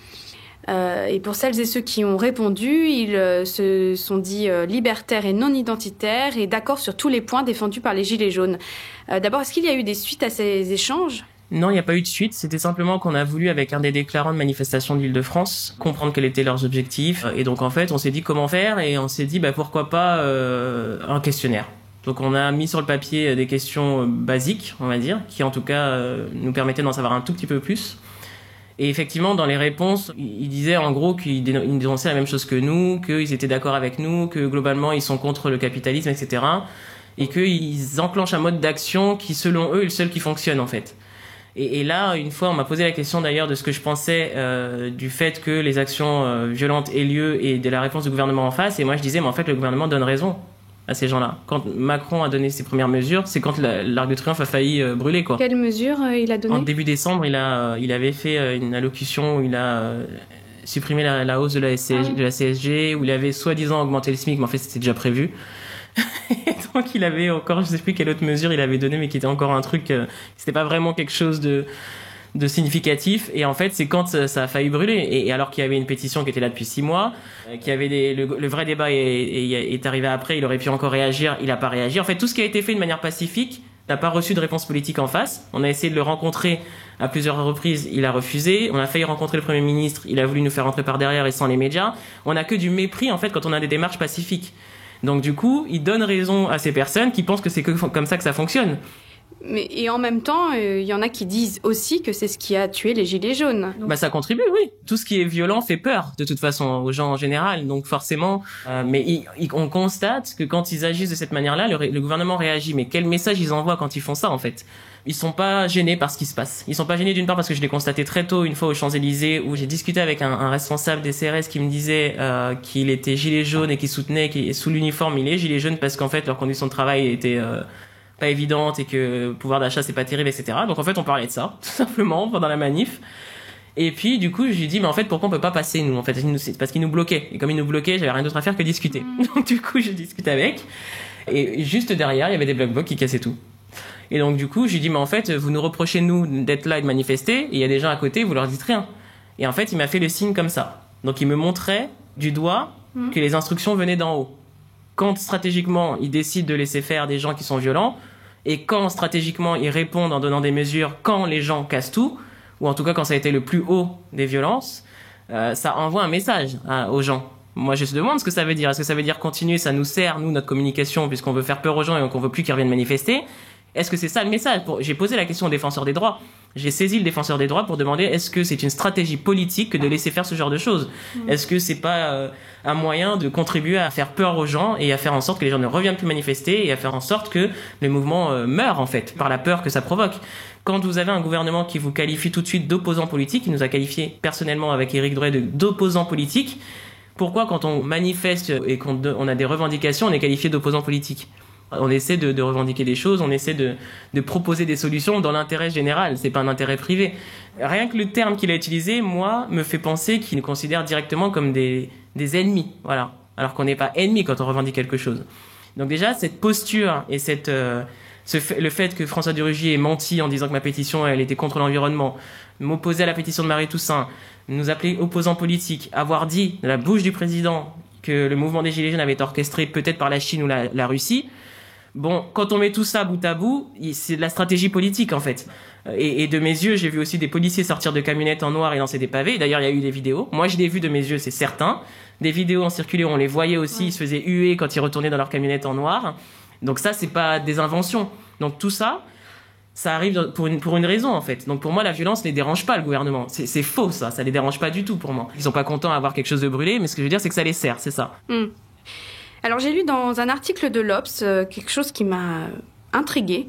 Speaker 1: Et pour celles et ceux qui ont répondu, ils se sont dit libertaires et non identitaires et d'accord sur tous les points défendus par les Gilets jaunes. D'abord, est-ce qu'il y a eu des suites à ces échanges ?
Speaker 7: Non, il n'y a pas eu de suite. C'était simplement qu'on a voulu, avec un des déclarants de manifestation de l'Île-de-France, comprendre quels étaient leurs objectifs. Et donc, en fait, on s'est dit comment faire et on s'est dit pourquoi pas un questionnaire. Donc on a mis sur le papier des questions basiques, on va dire, qui en tout cas nous permettaient d'en savoir un tout petit peu plus. Et effectivement, dans les réponses, ils disaient en gros qu'ils dénonçaient la même chose que nous, qu'ils étaient d'accord avec nous, que globalement ils sont contre le capitalisme, etc. Et qu'ils enclenchent un mode d'action qui, selon eux, est le seul qui fonctionne en fait. Et là, une fois, on m'a posé la question d'ailleurs de ce que je pensais du fait que les actions violentes aient lieu et de la réponse du gouvernement en face. Et moi je disais, mais en fait le gouvernement donne raison à ces gens-là. Quand Macron a donné ses premières mesures, c'est quand l'Arc de Triomphe a failli brûler, quoi.
Speaker 1: Quelles mesures il a donné ?
Speaker 7: En début décembre, il avait fait une allocution où il a supprimé la hausse de la CSG, où il avait soi-disant augmenté le SMIC, mais en fait c'était déjà prévu. Et donc il avait encore, je sais plus quelle autre mesure il avait donné, mais qui était encore un truc, c'était pas vraiment quelque chose de significatif. Et en fait c'est quand ça a failli brûler, et alors qu'il y avait une pétition qui était là depuis 6 mois, qu'il y avait le vrai débat est arrivé après, il aurait pu encore réagir, il a pas réagi. En fait tout ce qui a été fait de manière pacifique n'a pas reçu de réponse politique en face. On a essayé de le rencontrer à plusieurs reprises, il a refusé. On a failli rencontrer le Premier ministre, il a voulu nous faire rentrer par derrière et sans les médias. On a que du mépris en fait quand on a des démarches pacifiques. Donc du coup, il donne raison à ces personnes qui pensent que c'est comme ça que ça fonctionne.
Speaker 1: Et en même temps, il y en a qui disent aussi que c'est ce qui a tué les Gilets jaunes. Donc...
Speaker 7: ça contribue, oui. Tout ce qui est violent fait peur, de toute façon, aux gens en général. Donc forcément, mais on constate que quand ils agissent de cette manière-là, le gouvernement réagit. Mais quel message ils envoient quand ils font ça, en fait ? Ils sont pas gênés par ce qui se passe. Ils sont pas gênés d'une part parce que je l'ai constaté très tôt, une fois aux Champs-Élysées, où j'ai discuté avec un responsable des CRS qui me disait qu'il était gilet jaune et qui soutenait, sous l'uniforme, il est gilet jaune parce qu'en fait, leurs conditions de travail étaient pas évidentes et que le pouvoir d'achat c'est pas terrible, etc. Donc en fait, on parlait de ça, tout simplement, pendant la manif. Et puis, du coup, je lui dis, mais en fait, pourquoi on peut pas passer, nous? En fait, c'est parce qu'ils nous bloquaient. Et comme ils nous bloquaient, j'avais rien d'autre à faire que discuter. Donc, du coup, je discute avec. Et juste derrière, il y avait des Black Blocs qui cassaient tout. Et donc, du coup, je lui dis, mais en fait, vous nous reprochez, nous, d'être là et de manifester. Et il y a des gens à côté, vous leur dites rien. Et en fait, il m'a fait le signe comme ça. Donc, il me montrait du doigt que les instructions venaient d'en haut. Quand, stratégiquement, il décide de laisser faire des gens qui sont violents, et quand, stratégiquement, il répond en donnant des mesures quand les gens cassent tout, ou en tout cas quand ça a été le plus haut des violences, ça envoie un message aux gens. Moi, je me demande ce que ça veut dire. Est-ce que ça veut dire continuer, ça nous sert, nous, notre communication, puisqu'on veut faire peur aux gens et qu'on veut plus qu'ils reviennent manifester? Est-ce que c'est ça le message? J'ai posé la question au défenseur des droits. J'ai saisi le défenseur des droits pour demander est-ce que c'est une stratégie politique que de laisser faire ce genre de choses? Est-ce que c'est pas un moyen de contribuer à faire peur aux gens et à faire en sorte que les gens ne reviennent plus manifester et à faire en sorte que le mouvement meure, en fait, par la peur que ça provoque? Quand vous avez un gouvernement qui vous qualifie tout de suite d'opposant politique, il nous a qualifié personnellement avec Éric Drouet d'opposant politique, pourquoi quand on manifeste et qu'on a des revendications, on est qualifié d'opposant politique? On essaie de revendiquer des choses, on essaie de proposer des solutions dans l'intérêt général, c'est pas un intérêt privé. Rien que le terme qu'il a utilisé, moi, me fait penser qu'il nous considère directement comme des ennemis, voilà. Alors qu'on n'est pas ennemis quand on revendique quelque chose. Donc déjà, cette posture et le fait que François de Rugy ait menti en disant que ma pétition, elle était contre l'environnement, m'opposer à la pétition de Marie Toussaint, nous appeler opposants politiques, avoir dit de la bouche du président que le mouvement des Gilets jaunes avait été orchestré peut-être par la Chine ou la Russie. Bon, quand on met tout ça bout à bout, c'est de la stratégie politique, en fait. Et de mes yeux, j'ai vu aussi des policiers sortir de camionnettes en noir et lancer des pavés. D'ailleurs, il y a eu des vidéos. Moi, je l'ai vu de mes yeux, c'est certain. Des vidéos ont circulé, on les voyait aussi, ils se faisaient huer quand ils retournaient dans leur camionnette en noir. Donc ça, c'est pas des inventions. Donc tout ça, ça arrive pour une raison, en fait. Donc pour moi, la violence les dérange pas, le gouvernement. C'est faux, ça les dérange pas du tout pour moi. Ils sont pas contents d'avoir quelque chose de brûlé, mais ce que je veux dire, c'est que ça les sert, c'est ça.
Speaker 1: Alors j'ai lu dans un article de l'Obs quelque chose qui m'a intriguée.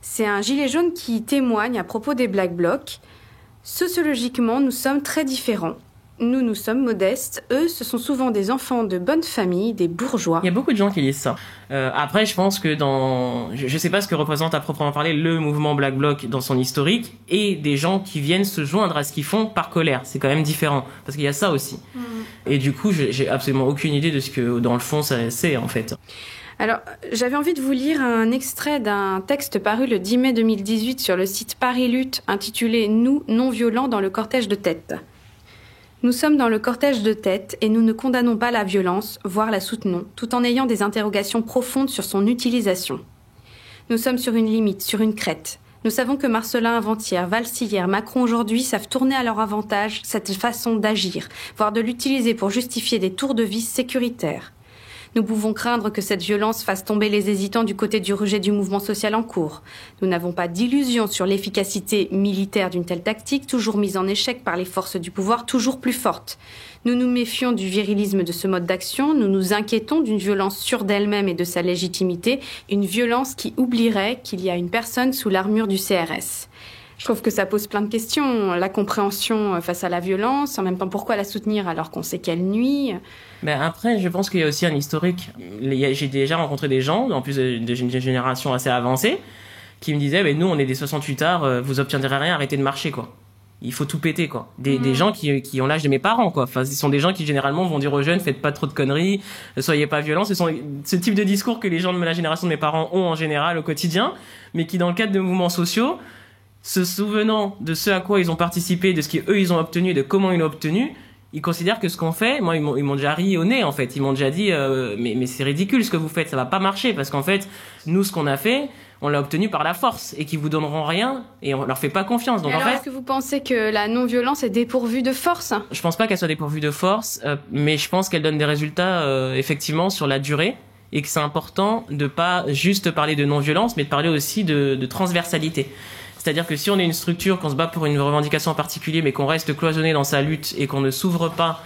Speaker 1: C'est un gilet jaune qui témoigne à propos des Black Blocs. Sociologiquement, nous sommes très différents. Nous sommes modestes. Eux, ce sont souvent des enfants de bonne famille, des bourgeois.
Speaker 7: Il y a beaucoup de gens qui disent ça. Après, je pense que je sais pas ce que représente à proprement parler le mouvement Black Bloc dans son historique et des gens qui viennent se joindre à ce qu'ils font par colère. C'est quand même différent. Parce qu'il y a ça aussi. Et du coup, j'ai absolument aucune idée de ce que, dans le fond, ça c'est, en fait.
Speaker 1: Alors, j'avais envie de vous lire un extrait d'un texte paru le 10 mai 2018 sur le site Paris Lutte, intitulé « Nous, non-violents dans le cortège de tête ». Nous sommes dans le cortège de tête et nous ne condamnons pas la violence, voire la soutenons, tout en ayant des interrogations profondes sur son utilisation. Nous sommes sur une limite, sur une crête. Nous savons que Marcellin avant-hier, Valls hier, Macron aujourd'hui savent tourner à leur avantage cette façon d'agir, voire de l'utiliser pour justifier des tours de vis sécuritaires. Nous pouvons craindre que cette violence fasse tomber les hésitants du côté du rejet du mouvement social en cours. Nous n'avons pas d'illusion sur l'efficacité militaire d'une telle tactique, toujours mise en échec par les forces du pouvoir toujours plus fortes. Nous nous méfions du virilisme de ce mode d'action, nous nous inquiétons d'une violence sûre d'elle-même et de sa légitimité, une violence qui oublierait qu'il y a une personne sous l'armure du CRS. Je trouve que ça pose plein de questions. La compréhension face à la violence, en même temps pourquoi la soutenir alors qu'on sait qu'elle nuit.
Speaker 7: Après, je pense qu'il y a aussi un historique. J'ai déjà rencontré des gens, en plus d'une génération assez avancée, qui me disaient nous on est des 68ards, vous obtiendrez rien, arrêtez de marcher quoi. Il faut tout péter quoi. Des gens qui ont l'âge de mes parents quoi. Enfin, ce sont des gens qui généralement vont dire aux jeunes faites pas trop de conneries, soyez pas violents. Ce sont ce type de discours que les gens de la génération de mes parents ont en général au quotidien, mais qui dans le cadre de mouvements sociaux, se souvenant de ce à quoi ils ont participé, de ce qu'eux ils ont obtenu, de comment ils l'ont obtenu, ils considèrent que ce qu'on fait, moi ils m'ont déjà ri au nez en fait, ils m'ont déjà dit mais c'est ridicule ce que vous faites, ça va pas marcher parce qu'en fait nous ce qu'on a fait, on l'a obtenu par la force et qu'ils vous donneront rien et on leur fait pas confiance. Donc
Speaker 1: alors,
Speaker 7: en fait,
Speaker 1: est-ce que vous pensez que la non-violence est dépourvue de force?
Speaker 7: Je pense pas qu'elle soit dépourvue de force, mais je pense qu'elle donne des résultats effectivement sur la durée. Et que c'est important de pas juste parler de non-violence, mais de parler aussi de transversalité. C'est-à-dire que si on est une structure, qu'on se bat pour une revendication en particulier, mais qu'on reste cloisonné dans sa lutte et qu'on ne s'ouvre pas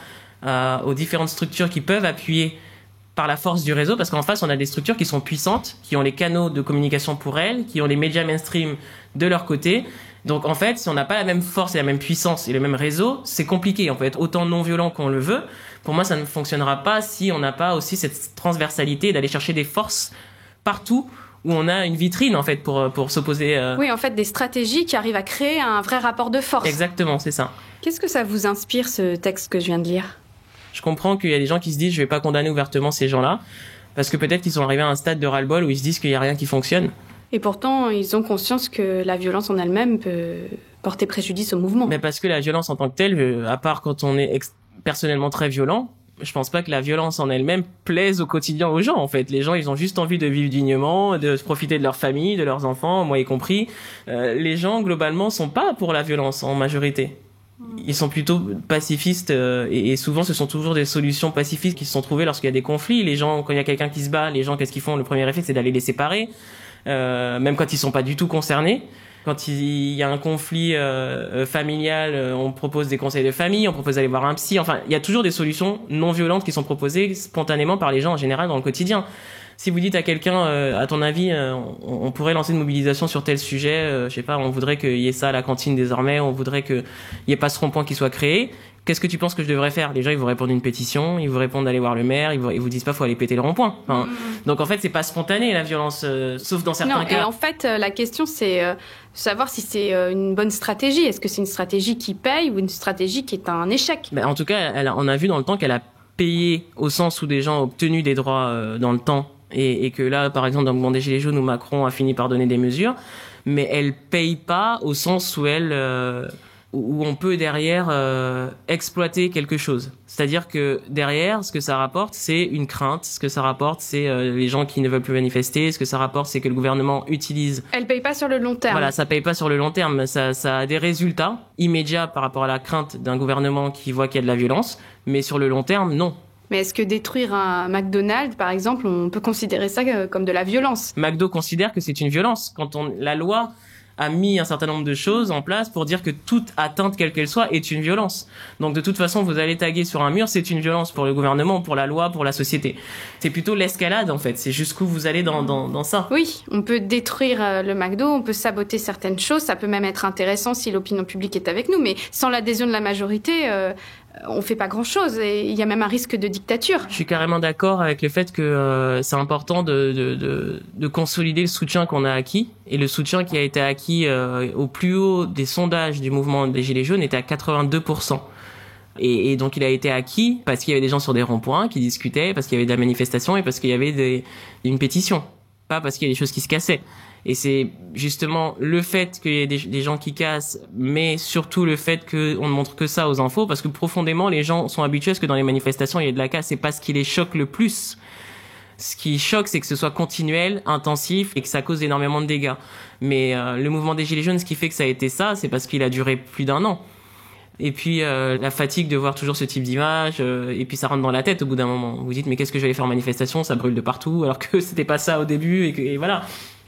Speaker 7: aux différentes structures qui peuvent appuyer par la force du réseau, parce qu'en face, on a des structures qui sont puissantes, qui ont les canaux de communication pour elles, qui ont les médias mainstream de leur côté. Donc en fait, si on n'a pas la même force et la même puissance et le même réseau, c'est compliqué. On peut être autant non-violent qu'on le veut. Pour moi, ça ne fonctionnera pas si on n'a pas aussi cette transversalité d'aller chercher des forces partout où on a une vitrine en fait pour s'opposer.
Speaker 1: Oui, en fait, des stratégies qui arrivent à créer un vrai rapport de force.
Speaker 7: Exactement, c'est ça.
Speaker 1: Qu'est-ce que ça vous inspire, ce texte que je viens de lire ?
Speaker 7: Je comprends qu'il y a des gens qui se disent je vais pas condamner ouvertement ces gens-là parce que peut-être qu'ils sont arrivés à un stade de ras-le-bol où ils se disent qu'il y a rien qui fonctionne.
Speaker 1: Et pourtant, ils ont conscience que la violence en elle-même peut porter préjudice au mouvement.
Speaker 7: Mais parce que la violence en tant que telle, à part quand on est personnellement très violent, je pense pas que la violence en elle-même plaise au quotidien aux gens, en fait. Les gens, ils ont juste envie de vivre dignement, de profiter de leur famille, de leurs enfants, moi y compris. Les gens, globalement, sont pas pour la violence, en majorité. Ils sont plutôt pacifistes, et souvent, ce sont toujours des solutions pacifistes qui se sont trouvées lorsqu'il y a des conflits. Les gens, quand il y a quelqu'un qui se bat, les gens, qu'est-ce qu'ils font? Le premier réflexe, c'est d'aller les séparer, même quand ils sont pas du tout concernés. Quand il y a un conflit familial, on propose des conseils de famille, on propose d'aller voir un psy. Enfin, il y a toujours des solutions non violentes qui sont proposées spontanément par les gens en général dans le quotidien. Si vous dites à quelqu'un, à ton avis, on pourrait lancer une mobilisation sur tel sujet, je sais pas, on voudrait qu'il y ait ça à la cantine désormais, on voudrait qu'il y ait pas ce rond-point qui soit créé. Qu'est-ce que tu penses que je devrais faire? Les gens, ils vous répondent une pétition, ils vous répondent d'aller voir le maire, ils vous disent pas faut aller péter le rond-point. Enfin, donc en fait, c'est pas spontané la violence, sauf dans certains cas.
Speaker 1: Et en fait, la question c'est savoir si c'est une bonne stratégie. Est-ce que c'est une stratégie qui paye ou une stratégie qui est un échec?
Speaker 7: En tout cas, on a vu dans le temps qu'elle a payé au sens où des gens ont obtenu des droits dans le temps et que là, par exemple, dans le mouvement des Gilets jaunes où Macron a fini par donner des mesures, mais elle paye pas au sens où où on peut derrière exploiter quelque chose. C'est-à-dire que derrière, ce que ça rapporte, c'est une crainte. Ce que ça rapporte, c'est les gens qui ne veulent plus manifester. Ce que ça rapporte, c'est que le gouvernement utilise...
Speaker 1: Elle paye pas sur le long terme.
Speaker 7: Voilà, ça paye pas sur le long terme. Ça a des résultats immédiats par rapport à la crainte d'un gouvernement qui voit qu'il y a de la violence. Mais sur le long terme, non.
Speaker 1: Mais est-ce que détruire un McDonald's, par exemple, on peut considérer ça comme de la violence?
Speaker 7: McDo considère que c'est une violence. Quand la loi a mis un certain nombre de choses en place pour dire que toute atteinte, quelle qu'elle soit, est une violence. Donc de toute façon, vous allez taguer sur un mur, c'est une violence pour le gouvernement, pour la loi, pour la société. C'est plutôt l'escalade, en fait. C'est jusqu'où vous allez dans ça.
Speaker 1: Oui, on peut détruire le McDo, on peut saboter certaines choses, ça peut même être intéressant si l'opinion publique est avec nous, mais sans l'adhésion de la majorité... on fait pas grand-chose et il y a même un risque de dictature.
Speaker 7: Je suis carrément d'accord avec le fait que c'est important de consolider le soutien qu'on a acquis. Et le soutien qui a été acquis au plus haut des sondages du mouvement des Gilets jaunes était à 82%. Et donc il a été acquis parce qu'il y avait des gens sur des ronds-points qui discutaient, parce qu'il y avait de la manifestation et parce qu'il y avait une pétition. Pas parce qu'il y a des choses qui se cassaient. Et c'est justement le fait qu'il y ait des gens qui cassent, mais surtout le fait qu'on ne montre que ça aux infos, parce que profondément, les gens sont habitués à ce que dans les manifestations, il y ait de la casse. C'est pas ce qui les choque le plus. Ce qui choque, c'est que ce soit continuel, intensif, et que ça cause énormément de dégâts. Mais le mouvement des Gilets jaunes, ce qui fait que ça a été ça, c'est parce qu'il a duré plus d'1 an. Et puis la fatigue de voir toujours ce type d'image, et puis ça rentre dans la tête au bout d'un moment. Vous dites mais qu'est-ce que je vais aller faire en manifestation, ça brûle de partout, alors que c'était pas ça au début, et voilà.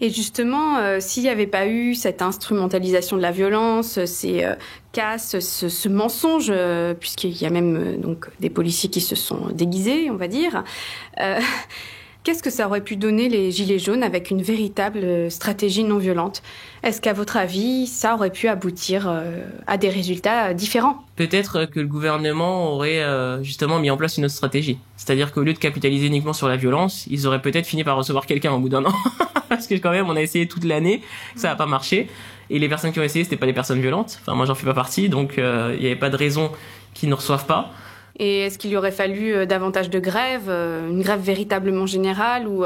Speaker 1: Et justement, s'il n'y avait pas eu cette instrumentalisation de la violence, ces casses, ce mensonge, puisqu'il y a même donc des policiers qui se sont déguisés, on va dire, qu'est-ce que ça aurait pu donner les Gilets jaunes avec une véritable stratégie non violente? Est-ce qu'à votre avis, ça aurait pu aboutir à des résultats différents?
Speaker 7: Peut-être que le gouvernement aurait justement mis en place une autre stratégie. C'est-à-dire qu'au lieu de capitaliser uniquement sur la violence, ils auraient peut-être fini par recevoir quelqu'un au bout d'1 an. Parce que quand même, on a essayé toute l'année, ça n'a pas marché. Et les personnes qui ont essayé, c'était pas des personnes violentes. Enfin, moi, j'en fais pas partie, donc il n'y avait pas de raison qu'ils ne reçoivent pas.
Speaker 1: Et est-ce qu'il y aurait fallu davantage de grèves, une grève véritablement générale ou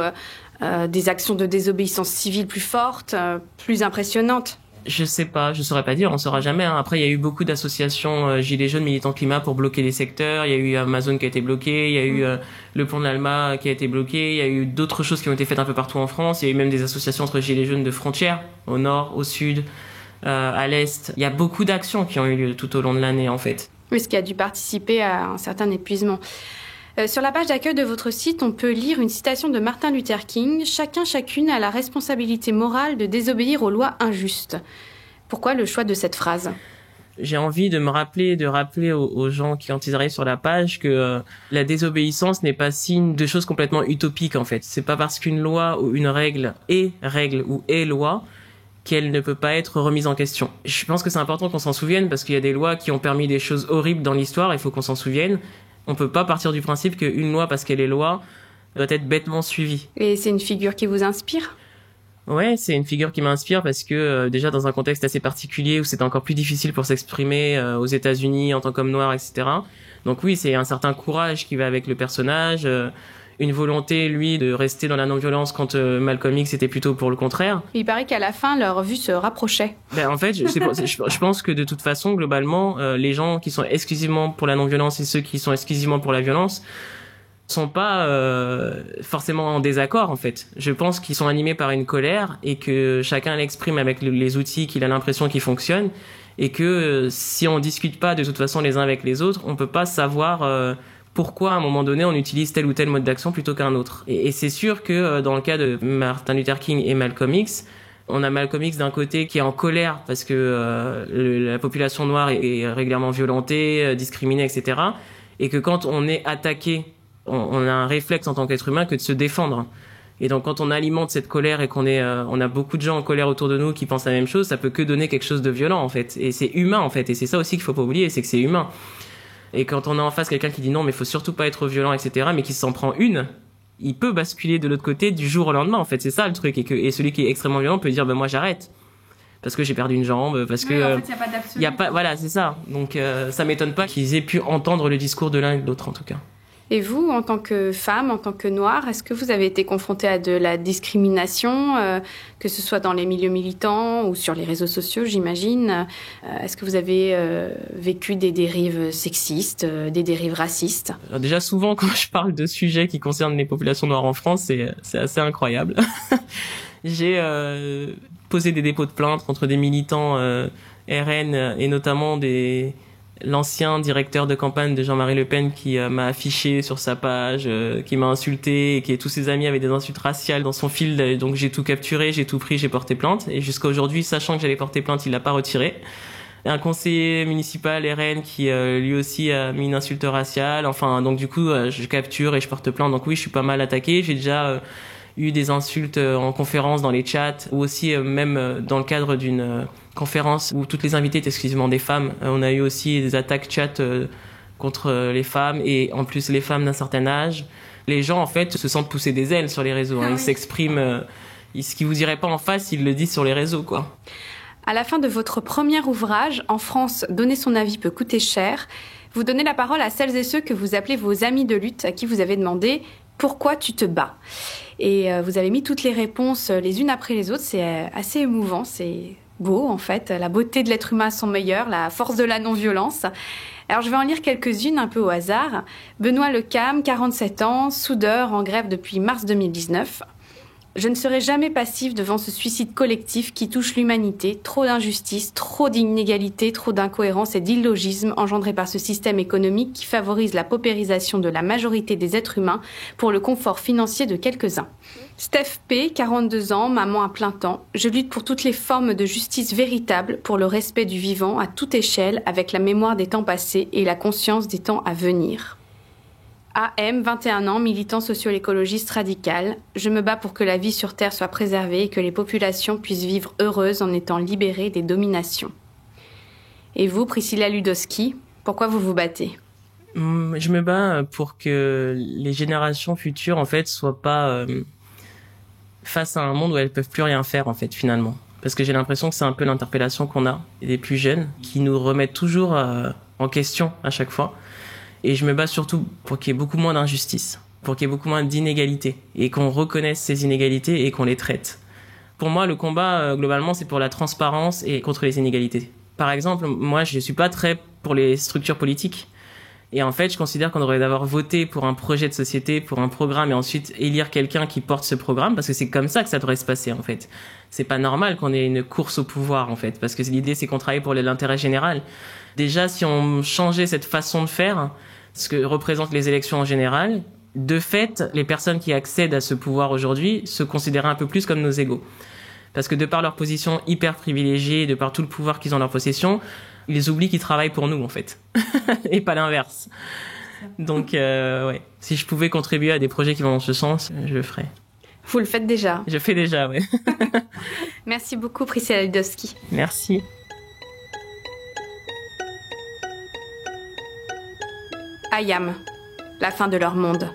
Speaker 1: des actions de désobéissance civile plus fortes, plus impressionnantes?
Speaker 7: Je sais pas, je saurais pas dire, on saura jamais. Après, il y a eu beaucoup d'associations Gilets jaunes, militants climat pour bloquer des secteurs. Il y a eu Amazon qui a été bloqué, il y a eu le pont de l'Alma qui a été bloqué, il y a eu d'autres choses qui ont été faites un peu partout en France. Il y a eu même des associations entre Gilets jaunes de frontières, au nord, au sud, à l'est. Il y a beaucoup d'actions qui ont eu lieu tout au long de l'année, en fait.
Speaker 1: Oui, ce qui a dû participer à un certain épuisement. Sur la page d'accueil de votre site, on peut lire une citation de Martin Luther King. « Chacun, chacune a la responsabilité morale de désobéir aux lois injustes ». Pourquoi le choix de cette phrase ?
Speaker 7: J'ai envie de rappeler aux gens qui quand ils arrivent sur la page que la désobéissance n'est pas signe de choses complètement utopiques en fait. C'est pas parce qu'une loi ou une règle ou est loi qu'elle ne peut pas être remise en question. Je pense que c'est important qu'on s'en souvienne parce qu'il y a des lois qui ont permis des choses horribles dans l'histoire, il faut qu'on s'en souvienne. On peut pas partir du principe qu'une loi, parce qu'elle est loi, doit être bêtement suivie.
Speaker 1: Et c'est une figure qui vous inspire ?
Speaker 7: Ouais, c'est une figure qui m'inspire parce que déjà dans un contexte assez particulier où c'était encore plus difficile pour s'exprimer aux États-Unis en tant qu'homme noir, etc. Donc oui, c'est un certain courage qui va avec le personnage, une volonté, lui, de rester dans la non-violence quand Malcolm X était plutôt pour le contraire.
Speaker 1: Il paraît qu'à la fin, leur vue se rapprochait.
Speaker 7: En fait, je pense que de toute façon, globalement, les gens qui sont exclusivement pour la non-violence et ceux qui sont exclusivement pour la violence sont pas forcément en désaccord en fait. Je pense qu'ils sont animés par une colère et que chacun l'exprime avec les outils qu'il a l'impression qui fonctionnent et que si on discute pas de toute façon les uns avec les autres, on peut pas savoir pourquoi à un moment donné on utilise tel ou tel mode d'action plutôt qu'un autre. Et c'est sûr que dans le cas de Martin Luther King et Malcolm X, on a Malcolm X d'un côté qui est en colère parce que la population noire est régulièrement violentée, discriminée, etc. Et que quand on est attaqué, on a un réflexe en tant qu'être humain que de se défendre. Et donc quand on alimente cette colère et qu'on a beaucoup de gens en colère autour de nous qui pensent la même chose, ça peut que donner quelque chose de violent en fait. Et c'est humain en fait. Et c'est ça aussi qu'il faut pas oublier, c'est que c'est humain. Et quand on a en face quelqu'un qui dit non mais faut surtout pas être violent, etc. mais qui s'en prend une, il peut basculer de l'autre côté du jour au lendemain en fait. C'est ça le truc. Et celui qui est extrêmement violent peut dire moi j'arrête. Parce que j'ai perdu une jambe, parce que
Speaker 1: en fait, il y a pas d'absolu.
Speaker 7: Voilà, c'est ça. Donc ça m'étonne pas qu'ils aient pu entendre le discours de l'un et de l'autre en tout cas.
Speaker 1: Et vous, en tant que femme, en tant que noire, est-ce que vous avez été confrontée à de la discrimination, que ce soit dans les milieux militants ou sur les réseaux sociaux, j'imagine? Est-ce que vous avez vécu des dérives sexistes, des dérives racistes?
Speaker 7: Alors déjà, souvent, quand je parle de sujets qui concernent les populations noires en France, c'est assez incroyable. J'ai posé des dépôts de plainte contre des militants RN et notamment l'ancien directeur de campagne de Jean-Marie Le Pen qui m'a affiché sur sa page, qui m'a insulté, et qui tous ses amis avaient des insultes raciales dans son fil. Donc j'ai tout capturé, j'ai tout pris, j'ai porté plainte. Et jusqu'à aujourd'hui, sachant que j'allais porter plainte, il l'a pas retiré. Un conseiller municipal RN qui lui aussi a mis une insulte raciale. Enfin, donc du coup, je capture et je porte plainte. Donc oui, je suis pas mal attaqué. J'ai déjà eu des insultes en conférence dans les chats ou aussi même dans le cadre d'une conférence où toutes les invitées étaient exclusivement des femmes. On a eu aussi des attaques chat contre les femmes et en plus les femmes d'un certain âge. Les gens en fait se sentent pousser des ailes sur les réseaux. Ils s'expriment, ce qu'ils vous diraient pas en face, ils le disent sur les réseaux quoi.
Speaker 1: À la fin de votre premier ouvrage, En France, donner son avis peut coûter cher, vous donnez la parole à celles et ceux que vous appelez vos amis de lutte, à qui vous avez demandé « Pourquoi tu te bats ?» Et vous avez mis toutes les réponses les unes après les autres. C'est assez émouvant, c'est beau en fait. La beauté de l'être humain à son meilleur, la force de la non-violence. Alors je vais en lire quelques-unes un peu au hasard. Benoît Lecam, 47 ans, soudeur en grève depuis mars 2019. Je ne serai jamais passif devant ce suicide collectif qui touche l'humanité. Trop d'injustice, trop d'inégalités, trop d'incohérences et d'illogisme engendrés par ce système économique qui favorise la paupérisation de la majorité des êtres humains pour le confort financier de quelques-uns. Steph P, 42 ans, maman à plein temps. Je lutte pour toutes les formes de justice véritable, pour le respect du vivant à toute échelle, avec la mémoire des temps passés et la conscience des temps à venir. AM, 21 ans, militant socio-écologiste radical. Je me bats pour que la vie sur Terre soit préservée et que les populations puissent vivre heureuses en étant libérées des dominations. Et vous, Priscilla Ludowski, pourquoi vous vous battez ?
Speaker 7: Je me bats pour que les générations futures, en fait, soient pas face à un monde où elles peuvent plus rien faire, en fait, finalement. Parce que j'ai l'impression que c'est un peu l'interpellation qu'on a des plus jeunes, qui nous remettent toujours en question à chaque fois. Et je me bats surtout pour qu'il y ait beaucoup moins d'injustice, pour qu'il y ait beaucoup moins d'inégalités, et qu'on reconnaisse ces inégalités et qu'on les traite. Pour moi, le combat, globalement, c'est pour la transparence et contre les inégalités. Par exemple, moi, je suis pas très pour les structures politiques. Et en fait, je considère qu'on devrait d'abord voter pour un projet de société, pour un programme, et ensuite élire quelqu'un qui porte ce programme, parce que c'est comme ça que ça devrait se passer, en fait. C'est pas normal qu'on ait une course au pouvoir, en fait, parce que l'idée, c'est qu'on travaille pour l'intérêt général. Déjà, si on changeait cette façon de faire, ce que représentent les élections en général, de fait, les personnes qui accèdent à ce pouvoir aujourd'hui se considèrent un peu plus comme nos égaux. Parce que de par leur position hyper privilégiée, de par tout le pouvoir qu'ils ont en leur possession, ils oublient qu'ils travaillent pour nous, en fait. Et pas l'inverse. Donc, ouais. Si je pouvais contribuer à des projets qui vont dans ce sens, je le ferais.
Speaker 1: Vous le faites déjà.
Speaker 7: Je fais déjà, ouais.
Speaker 1: Merci beaucoup, Priscilla Ludowski.
Speaker 7: Merci.
Speaker 1: Ayam, la fin de leur monde.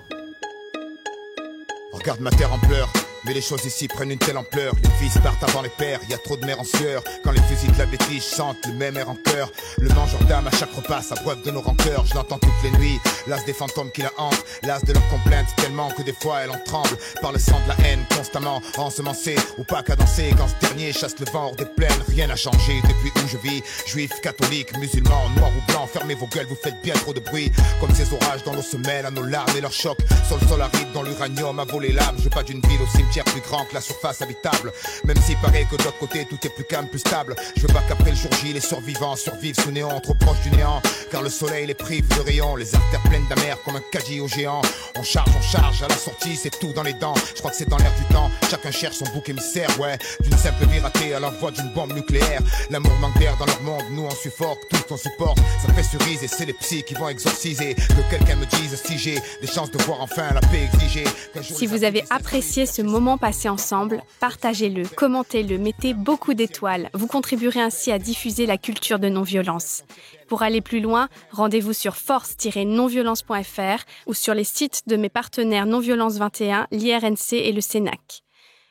Speaker 8: Regarde ma terre en pleurs, Mais les choses ici prennent une telle ampleur. Les fils partent avant les pères, y a trop de mères en sueur. Quand les fusils de la bêtise chantent le même air en chœur. Le mangeur d'âme à chaque repas s'abreuve de nos rancœurs. Je l'entends toutes les nuits, l'as des fantômes qui la hantent. L'as de leurs complaintes tellement que des fois elle en tremble. Par le sang de la haine constamment ensemencé. Ou pas qu'à danser quand ce dernier chasse le vent hors des plaines. Rien n'a changé depuis où je vis. Juifs, catholiques, musulmans, noirs ou blancs. Fermez vos gueules, vous faites bien trop de bruit. Comme ces orages dans l'eau se mêlent à nos larmes et leurs chocs. Sur le sol aride dans l'uranium a volé l'âme. Je veux pas d'une ville au cimetière plus grand que la surface habitable. Même s'il paraît que de l'autre côté tout est plus calme, plus stable. Je veux pas qu'après le jour J les survivants survivent sous néant, trop proche du néant. Car le soleil les prive de rayons. Les artères pleines d'amers comme un caddie au géant. On charge à la sortie, c'est tout dans les dents. Je crois que c'est dans l'air du temps. Chacun cherche son bouc émissaire, ouais. D'une simple vie ratée à l'envoi d'une bombe nucléaire. L'amour manque d'air dans leur monde, nous on suffoque, tous on supporte. Ça pressurise et c'est les psys qui vont exorciser. Que quelqu'un me dise si j'ai des chances de voir enfin la paix exigée.
Speaker 1: Si vous avez apprécié ce moment passé ensemble, partagez-le, commentez-le, mettez beaucoup d'étoiles. Vous contribuerez ainsi à diffuser la culture de non-violence. Pour aller plus loin, rendez-vous sur force-nonviolence.fr ou sur les sites de mes partenaires Non-Violence 21, l'IRNC et le CENAC.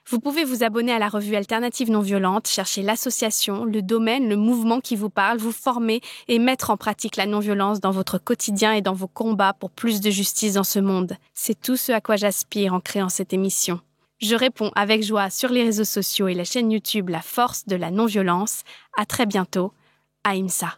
Speaker 1: Vous pouvez vous abonner à la revue Alternative Non-Violente, chercher l'association, le domaine, le mouvement qui vous parle, vous former et mettre en pratique la non-violence dans votre quotidien et dans vos combats pour plus de justice dans ce monde. C'est tout ce à quoi j'aspire en créant cette émission. Je réponds avec joie sur les réseaux sociaux et la chaîne YouTube La Force de la Non-Violence. À très bientôt. Ahimsa.